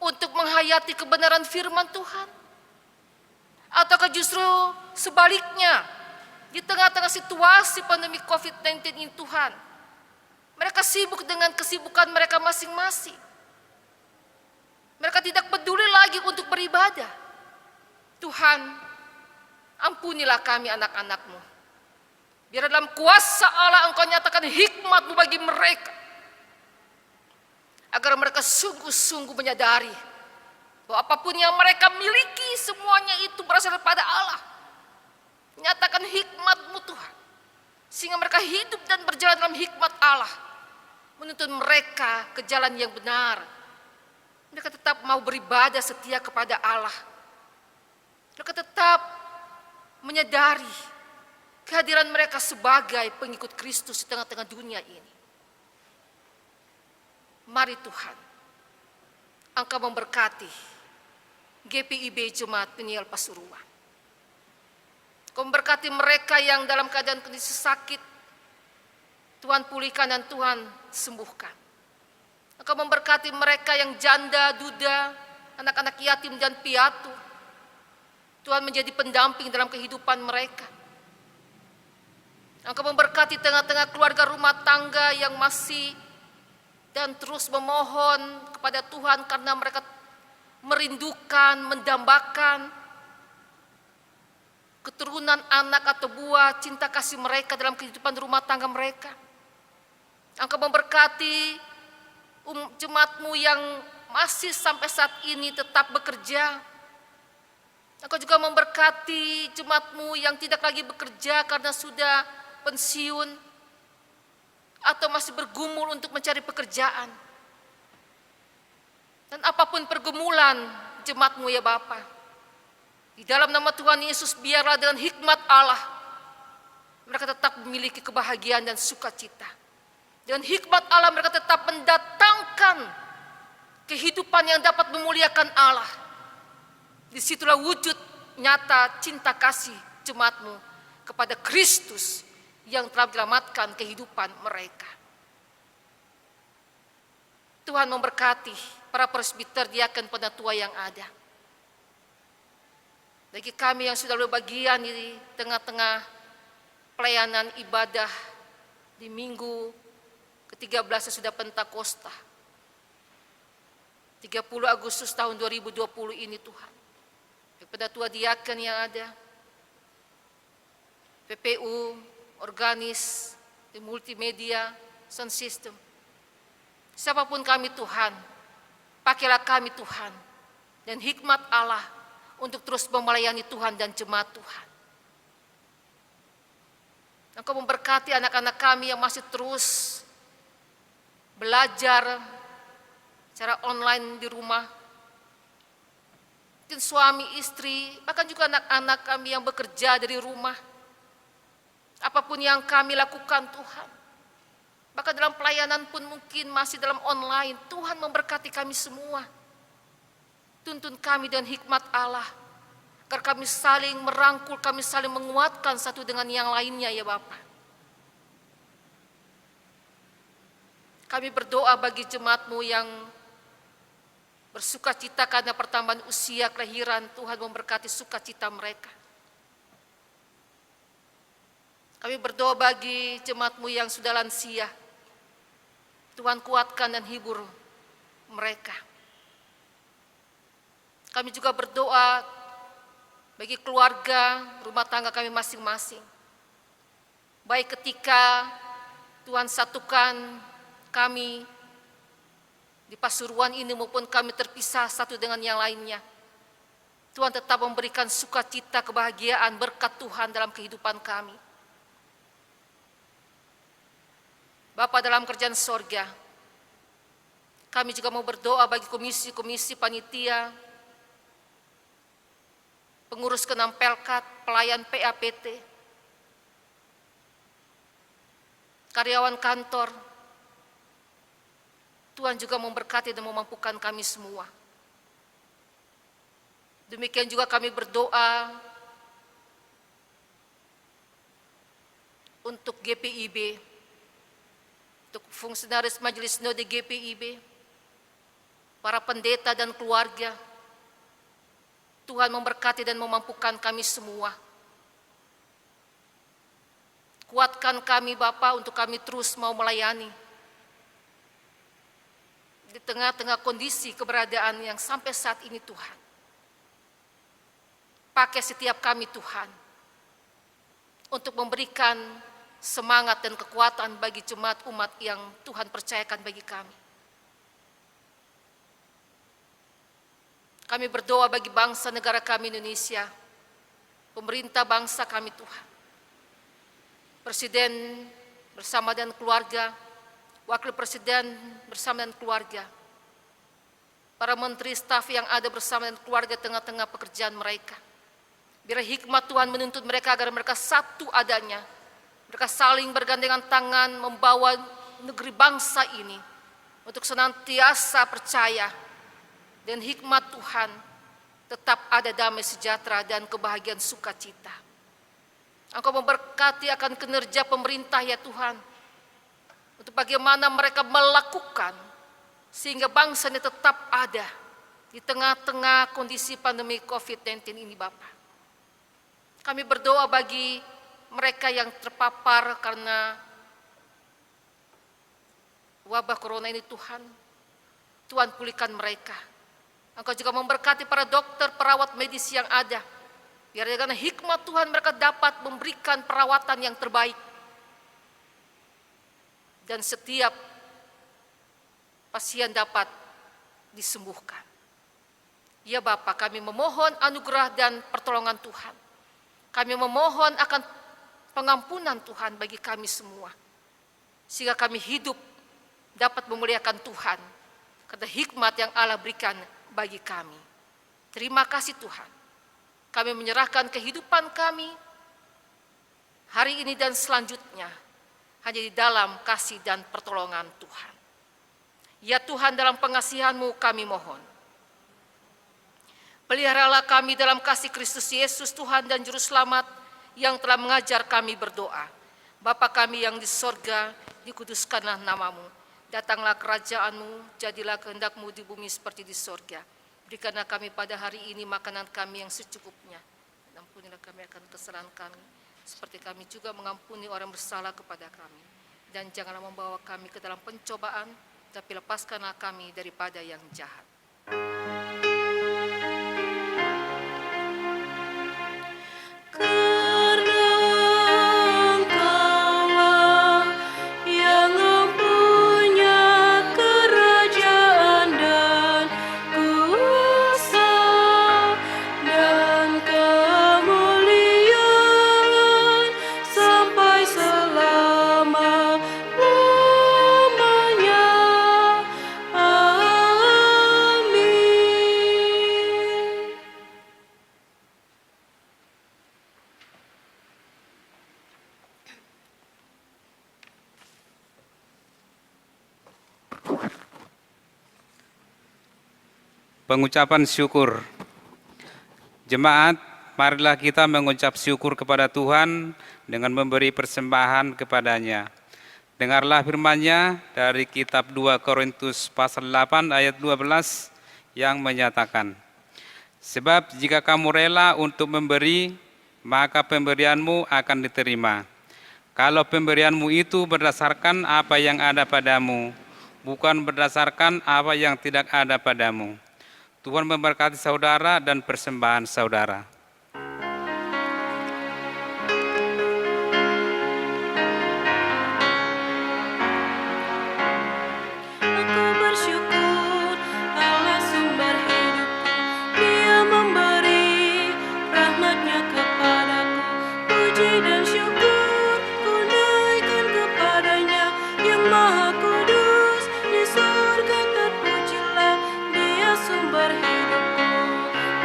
Speaker 2: untuk menghayati kebenaran firman Tuhan? Ataukah justru sebaliknya, di tengah-tengah situasi pandemi COVID-19 ini Tuhan, mereka sibuk dengan kesibukan mereka masing-masing. Mereka tidak peduli lagi untuk beribadah. Tuhan, ampunilah kami anak-anak-Mu. Biar dalam kuasa Allah Engkau nyatakan hikmat-Mu bagi mereka. Agar mereka sungguh-sungguh menyadari bahwa apapun yang mereka miliki semuanya itu berasal daripada Allah. Nyatakan hikmat-Mu Tuhan. Sehingga mereka hidup dan berjalan dalam hikmat Allah. Menuntun mereka ke jalan yang benar. Mereka tetap mau beribadah setia kepada Allah. Mereka tetap menyadari kehadiran mereka sebagai pengikut Kristus di tengah-tengah dunia ini. Mari Tuhan, Engkau memberkati GPIB Jemaat Peniel Pasuruan. Engkau memberkati mereka yang dalam keadaan kondisi sakit, Tuhan pulihkan dan Tuhan sembuhkan. Engkau memberkati mereka yang janda, duda, anak-anak yatim dan piatu. Tuhan menjadi pendamping dalam kehidupan mereka. Engkau memberkati tengah-tengah keluarga rumah tangga yang masih dan terus memohon kepada Tuhan karena mereka merindukan, mendambakan keturunan anak atau buah cinta kasih mereka dalam kehidupan rumah tangga mereka. Engkau memberkati jemaat-Mu yang masih sampai saat ini tetap bekerja. Engkau juga memberkati jemaat-Mu yang tidak lagi bekerja karena sudah pensiun atau masih bergumul untuk mencari pekerjaan. Dan apapun pergumulan jemaat-Mu ya Bapa, di dalam nama Tuhan Yesus biarlah dengan hikmat Allah mereka tetap memiliki kebahagiaan dan sukacita. Dengan hikmat Allah mereka tetap mendatangkan kehidupan yang dapat memuliakan Allah. Disitulah wujud nyata cinta kasih jemaat-Mu kepada Kristus yang telah menyelamatkan kehidupan mereka. Tuhan memberkati para presbiter, diaken, penatua yang ada. Bagi kami yang sudah berbagian di tengah-tengah pelayanan ibadah di minggu ke-13 sesudah Pentakosta, 30 Agustus tahun 2020 ini Tuhan. Penatua diaken yang ada, PPU, organis, di multimedia, sound system. Siapapun kami Tuhan, pakailah kami Tuhan, dan hikmat Allah untuk terus melayani Tuhan dan jemaat Tuhan. Engkau memberkati anak-anak kami yang masih terus belajar secara online di rumah. Mungkin suami, istri, bahkan juga anak-anak kami yang bekerja dari rumah. Apapun yang kami lakukan Tuhan, bahkan dalam pelayanan pun mungkin masih dalam online, Tuhan memberkati kami semua. Tuntun kami dengan hikmat Allah, agar kami saling merangkul, kami saling menguatkan satu dengan yang lainnya ya Bapa. Kami berdoa bagi jemaat-Mu yang bersukacita karena pertambahan usia kelahiran, Tuhan memberkati sukacita mereka. Kami berdoa bagi jemaat-Mu yang sudah lansia, Tuhan kuatkan dan hibur mereka. Kami juga berdoa bagi keluarga, rumah tangga kami masing-masing. Baik ketika Tuhan satukan kami di Pasuruan ini maupun kami terpisah satu dengan yang lainnya. Tuhan tetap memberikan sukacita, kebahagiaan, berkat Tuhan dalam kehidupan kami. Bapa dalam kerajaan sorga, kami juga mau berdoa bagi komisi-komisi panitia, pengurus Kenam Pelkat, pelayan PAPT, karyawan kantor. Tuhan juga memberkati dan memampukan kami semua. Demikian juga kami berdoa untuk GPIB, untuk fungsionaris Majelis Sinode GPIB, para pendeta dan keluarga. Tuhan memberkati dan memampukan kami semua. Kuatkan kami Bapa untuk kami terus mau melayani di tengah-tengah kondisi keberadaan yang sampai saat ini Tuhan. Pakai setiap kami Tuhan untuk memberikan semangat dan kekuatan bagi jemaat umat yang Tuhan percayakan bagi kami. Kami berdoa bagi bangsa negara kami Indonesia, pemerintah bangsa kami Tuhan. Presiden bersama dan keluarga, Wakil Presiden bersama dan keluarga, para menteri staf yang ada bersama dan keluarga tengah-tengah pekerjaan mereka. Biar hikmat Tuhan menuntut mereka agar mereka satu adanya, mereka saling bergandengan tangan membawa negeri bangsa ini untuk senantiasa percaya dan hikmat Tuhan tetap ada damai sejahtera dan kebahagiaan sukacita. Engkau memberkati akan kinerja pemerintah ya Tuhan, untuk bagaimana mereka melakukan sehingga bangsa ini tetap ada di tengah-tengah kondisi pandemi COVID-19 ini Bapak. Kami berdoa bagi mereka yang terpapar karena wabah corona ini Tuhan. Tuhan pulihkan mereka. Engkau juga memberkati para dokter, perawat medis yang ada. Biar dengan hikmat Tuhan mereka dapat memberikan perawatan yang terbaik. Dan setiap pasien dapat disembuhkan. Ya Bapa, kami memohon anugerah dan pertolongan Tuhan. Kami memohon akan pengampunan Tuhan bagi kami semua. Sehingga kami hidup dapat memuliakan Tuhan. Karena hikmat yang Allah berikan bagi kami. Terima kasih Tuhan. Kami menyerahkan kehidupan kami hari ini dan selanjutnya hanya di dalam kasih dan pertolongan Tuhan. Ya Tuhan, dalam pengasihan-Mu kami mohon. Peliharalah kami dalam kasih Kristus Yesus Tuhan dan Juru Selamat yang telah mengajar kami berdoa. Bapa kami yang di sorga, dikuduskanlah nama-Mu. Datanglah kerajaan-Mu, jadilah kehendak-Mu di bumi seperti di sorga. Berikanlah kami pada hari ini makanan kami yang secukupnya. Dan ampunilah kami akan kesalahan kami, seperti kami juga mengampuni orang bersalah kepada kami. Dan janganlah membawa kami ke dalam pencobaan, tapi lepaskanlah kami daripada yang jahat.
Speaker 5: Pengucapan syukur. Jemaat, marilah kita mengucap syukur kepada Tuhan dengan memberi persembahan kepadanya. Dengarlah firman-Nya dari kitab 2 Korintus pasal 8 ayat 12 yang menyatakan, sebab jika kamu rela untuk memberi, maka pemberianmu akan diterima. Kalau pemberianmu itu berdasarkan apa yang ada padamu, bukan berdasarkan apa yang tidak ada padamu. Tuhan memberkati saudara dan persembahan saudara.
Speaker 3: Aku bersyukur Allah sumber hidupku, Dia memberi rahmat-Nya kepadaku. Puji dan syukur ku naikkan kepadanya yang maha kudus. Di surga terpujilah Dia sumber hidupku.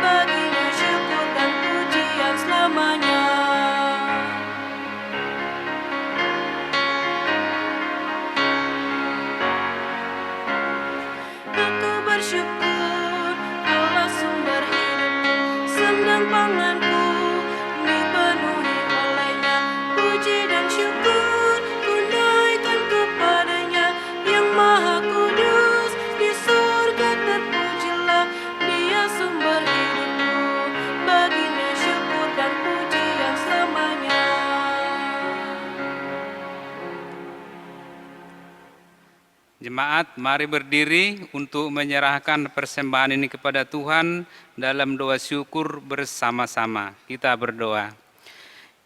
Speaker 3: Baginya syukur dan pujian selamanya. Aku bersyukur Allah sumber hidupku, sandang panganku dipenuhi olehnya. Puji dan syukur
Speaker 5: Jemaat, mari berdiri untuk menyerahkan persembahan ini kepada Tuhan dalam doa syukur bersama-sama. Kita berdoa.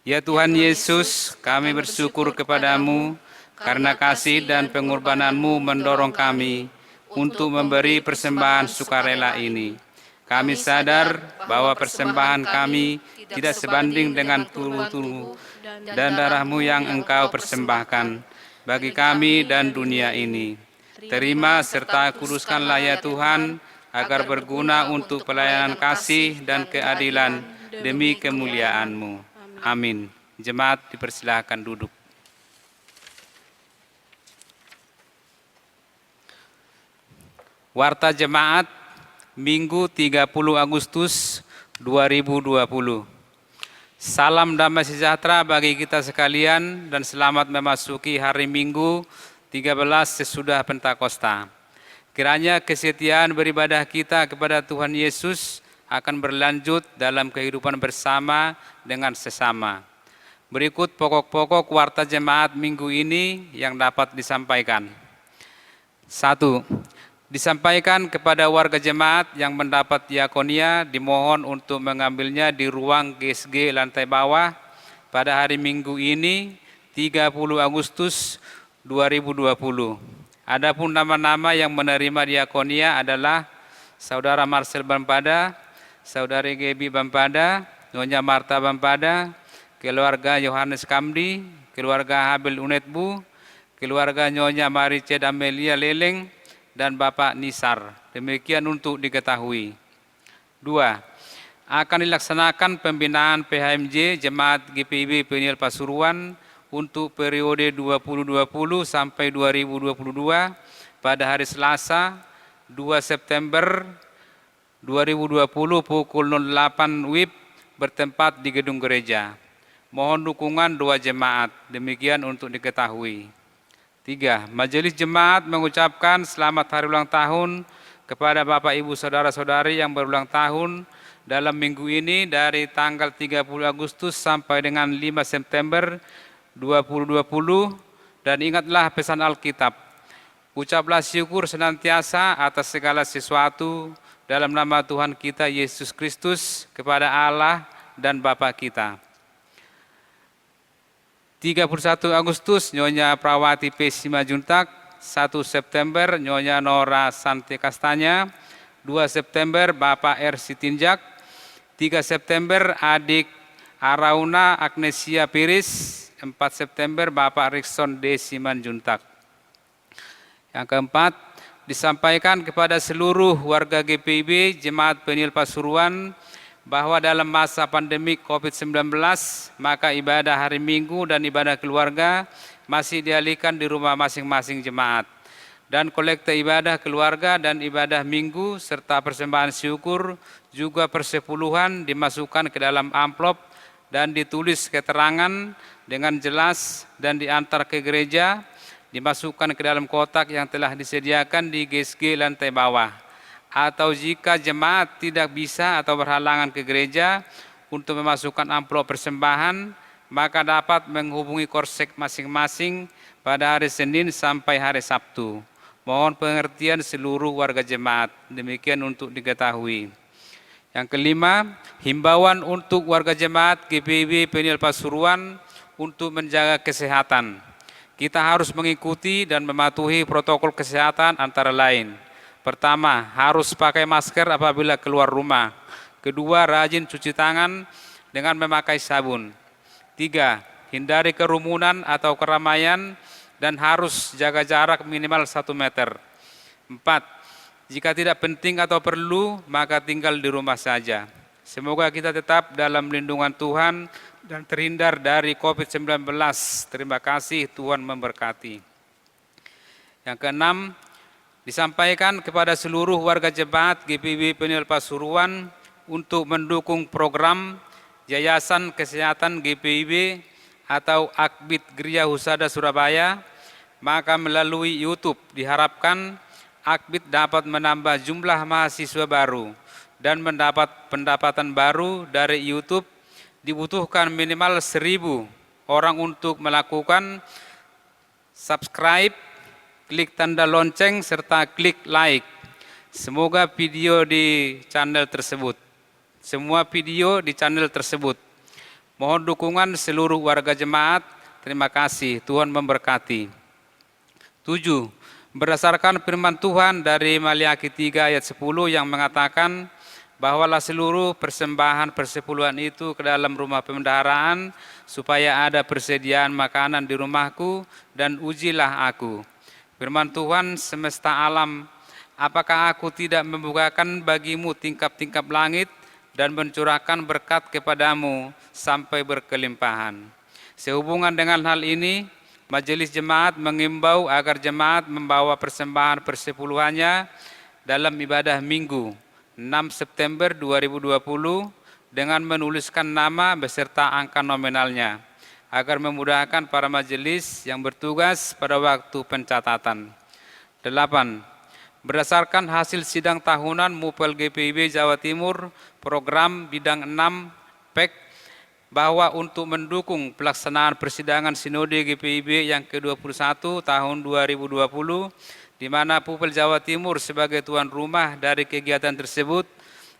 Speaker 5: Ya Tuhan Yesus, kami bersyukur kepadamu karena kasih dan pengorbananmu mendorong kami untuk memberi persembahan sukarela ini. Kami sadar bahwa persembahan kami tidak sebanding dengan tubuh dan darahmu yang engkau persembahkan bagi kami dan dunia ini. Terima serta kuduskanlah ya Tuhan, agar berguna untuk pelayanan kasih dan keadilan demi kemuliaan-Mu. Amin. Jemaat dipersilakan duduk. Warta Jemaat Minggu 30 Agustus 2020. Salam damai sejahtera bagi kita sekalian dan selamat memasuki hari Minggu 13 sesudah Pentakosta. Kiranya kesetiaan beribadah kita kepada Tuhan Yesus akan berlanjut dalam kehidupan bersama dengan sesama. Berikut pokok-pokok warta jemaat minggu ini yang dapat disampaikan. 1. Disampaikan kepada warga jemaat yang mendapat diakonia dimohon untuk mengambilnya di ruang GSG lantai bawah pada hari Minggu ini 30 Agustus 2020. Adapun nama-nama yang menerima diakonia adalah Saudara Marcel Bampada, Saudari Gebi Bampada, Nyonya Marta Bampada, keluarga Yohanes Kamdi, keluarga Habil Unetbu, keluarga Nyonya Marice Amelia Leleng, dan Bapak Nisar. Demikian untuk diketahui. 2. Akan dilaksanakan pembinaan PHMJ Jemaat GPIB Peniel Pasuruan untuk periode 2020 sampai 2022 pada hari Selasa 2 September 2020 pukul 08 WIB bertempat di gedung gereja. Mohon dukungan doa jemaat. Demikian untuk diketahui. 3. Majelis Jemaat mengucapkan selamat hari ulang tahun kepada Bapak Ibu Saudara-saudari yang berulang tahun dalam minggu ini dari tanggal 30 Agustus sampai dengan 5 September 2020, dan ingatlah pesan Alkitab. Ucaplah syukur senantiasa atas segala sesuatu dalam nama Tuhan kita Yesus Kristus kepada Allah dan Bapa kita. 31 Agustus Nyonya Prawati P. Simajuntak, 1 September Nyonya Nora Sante Kastanya, 2 September Bapak R. Sitinjak, 3 September Adik Arauna Agnesia Piris, 4 September Bapak Rikson D. Simanjuntak. Yang keempat, disampaikan kepada seluruh warga GPIB Jemaat Peniel Pasuruan bahwa dalam masa pandemi COVID-19 maka ibadah hari Minggu dan ibadah keluarga masih dialihkan di rumah masing-masing jemaat, dan kolekte ibadah keluarga dan ibadah Minggu serta persembahan syukur juga persepuluhan dimasukkan ke dalam amplop dan ditulis keterangan dengan jelas dan diantar ke gereja, dimasukkan ke dalam kotak yang telah disediakan di GSG lantai bawah. Atau jika jemaat tidak bisa atau berhalangan ke gereja untuk memasukkan amplop persembahan, maka dapat menghubungi korsek masing-masing pada hari Senin sampai hari Sabtu. Mohon pengertian seluruh warga jemaat. Demikian untuk diketahui. Yang kelima, himbauan untuk warga jemaat GPIB Peniel Pasuruan untuk menjaga kesehatan. Kita harus mengikuti dan mematuhi protokol kesehatan antara lain. Pertama, harus pakai masker apabila keluar rumah. Kedua, rajin cuci tangan dengan memakai sabun. 3, hindari kerumunan atau keramaian dan harus jaga jarak minimal 1 meter. 4, jika tidak penting atau perlu, maka tinggal di rumah saja. Semoga kita tetap dalam lindungan Tuhan dan terhindar dari COVID-19. Terima kasih, Tuhan memberkati. Yang keenam, disampaikan kepada seluruh warga jemaat GPIB Peniel Pasuruan untuk mendukung program Yayasan Kesehatan GPIB atau Akbit Gria Husada Surabaya, maka melalui YouTube diharapkan Akbit dapat menambah jumlah mahasiswa baru dan mendapat pendapatan baru dari YouTube. Dibutuhkan minimal 1.000 orang untuk melakukan subscribe, klik tanda lonceng, serta klik like. Semoga video di channel tersebut. Semua video di channel tersebut. Mohon dukungan seluruh warga jemaat. Terima kasih, Tuhan memberkati. 7. Berdasarkan firman Tuhan dari Maliaki 3 ayat 10 yang mengatakan, bawalah seluruh persembahan persepuluhan itu ke dalam rumah pembendaharaan, supaya ada persediaan makanan di rumahku, dan ujilah aku. Firman Tuhan semesta alam, apakah aku tidak membukakan bagimu tingkap-tingkap langit, dan mencurahkan berkat kepadamu sampai berkelimpahan. Sehubungan dengan hal ini, Majelis Jemaat mengimbau agar jemaat membawa persembahan persepuluhannya dalam ibadah Minggu 6 September 2020 dengan menuliskan nama beserta angka nominalnya, agar memudahkan para majelis yang bertugas pada waktu pencatatan. 8. Berdasarkan hasil sidang tahunan MUPEL GPIB Jawa Timur, program bidang 6 PEK, bahwa untuk mendukung pelaksanaan persidangan Sinode GPIB yang ke-21 tahun 2020, di mana PUPEL Jawa Timur sebagai tuan rumah dari kegiatan tersebut,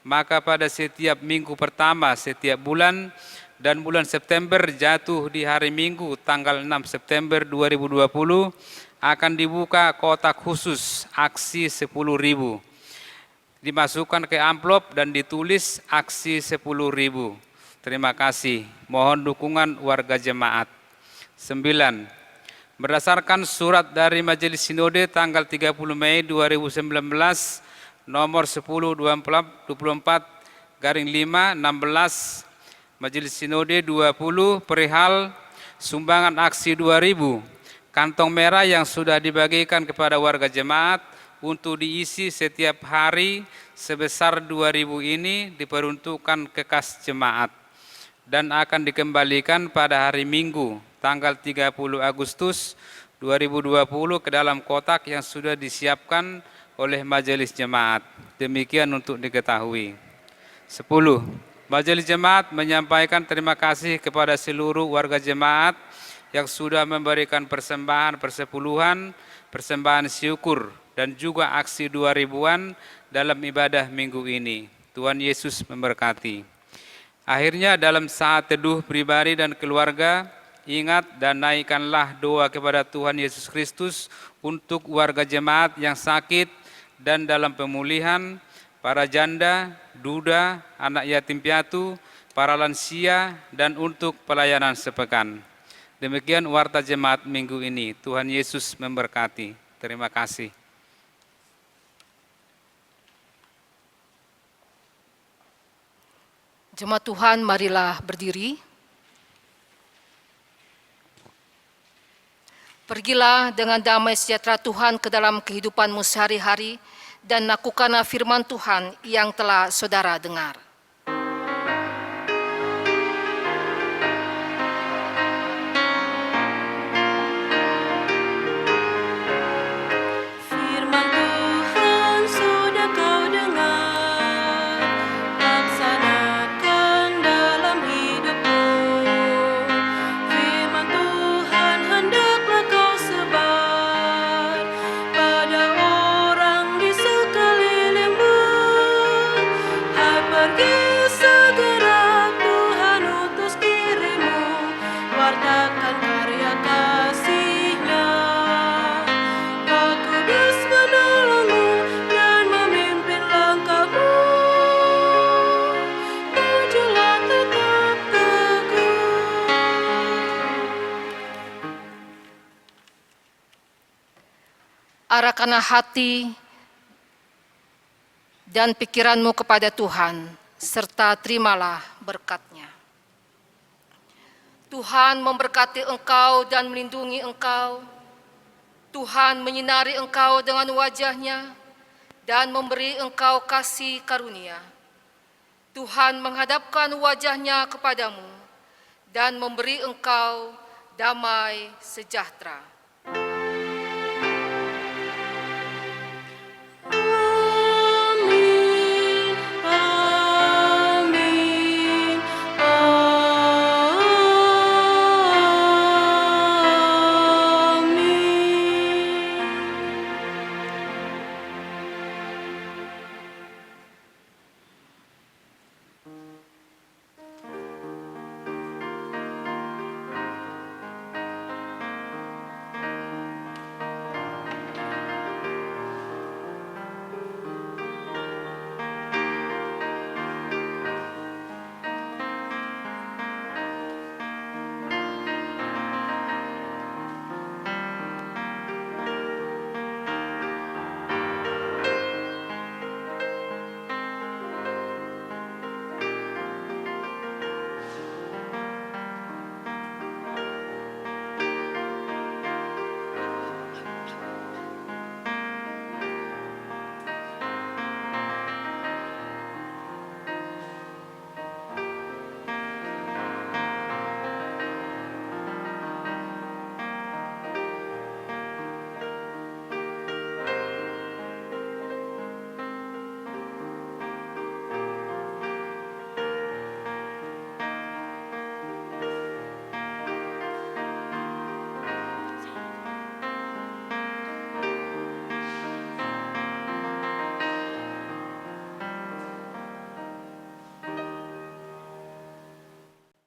Speaker 5: maka pada setiap minggu pertama setiap bulan dan bulan September jatuh di hari Minggu tanggal 6 September 2020, akan dibuka kotak khusus aksi 10.000. Dimasukkan ke amplop dan ditulis aksi 10.000. Terima kasih. Mohon dukungan warga jemaat. 9. Berdasarkan surat dari Majelis Sinode tanggal 30 Mei 2019 nomor 10/24/16, Majelis Sinode 20 perihal sumbangan aksi 2.000 kantong merah yang sudah dibagikan kepada warga jemaat untuk diisi setiap hari sebesar 2.000 ini diperuntukkan ke kas jemaat dan akan dikembalikan pada hari Minggu tanggal 30 Agustus 2020 ke dalam kotak yang sudah disiapkan oleh majelis jemaat. Demikian untuk diketahui. 10. Majelis jemaat menyampaikan terima kasih kepada seluruh warga jemaat yang sudah memberikan persembahan persepuluhan, persembahan syukur, dan juga aksi 2.000-an dalam ibadah minggu ini. Tuhan Yesus memberkati. Akhirnya dalam saat teduh pribadi dan keluarga, ingat dan naikkanlah doa kepada Tuhan Yesus Kristus untuk warga jemaat yang sakit dan dalam pemulihan, para janda, duda, anak yatim piatu, para lansia, dan untuk pelayanan sepekan. Demikian warta jemaat minggu ini. Tuhan Yesus memberkati. Terima kasih.
Speaker 2: Jemaat Tuhan, marilah berdiri. Pergilah dengan damai sejahtera Tuhan ke dalam kehidupanmu sehari-hari dan lakukanlah firman Tuhan yang telah saudara dengar.
Speaker 3: Firman Tuhan sudah kau dengar, laksanakan dalam hidupmu. Firman Tuhan hendaklah kau sebar pada orang di sekelilingmu. Hai, pergi segera, Tuhan utus dirimu, wartakan karya kasih-Nya. Roh Kudus menolongmu dan memimpin langkahmu. Majulah tetap teguh.
Speaker 2: Arahkanlah hati dan pikiranmu kepada Tuhan, serta terimalah berkat-Nya. Tuhan memberkati engkau dan melindungi engkau. Tuhan menyinari engkau dengan wajah-Nya dan memberi engkau kasih karunia. Tuhan menghadapkan wajah-Nya kepadamu dan memberi engkau damai sejahtera.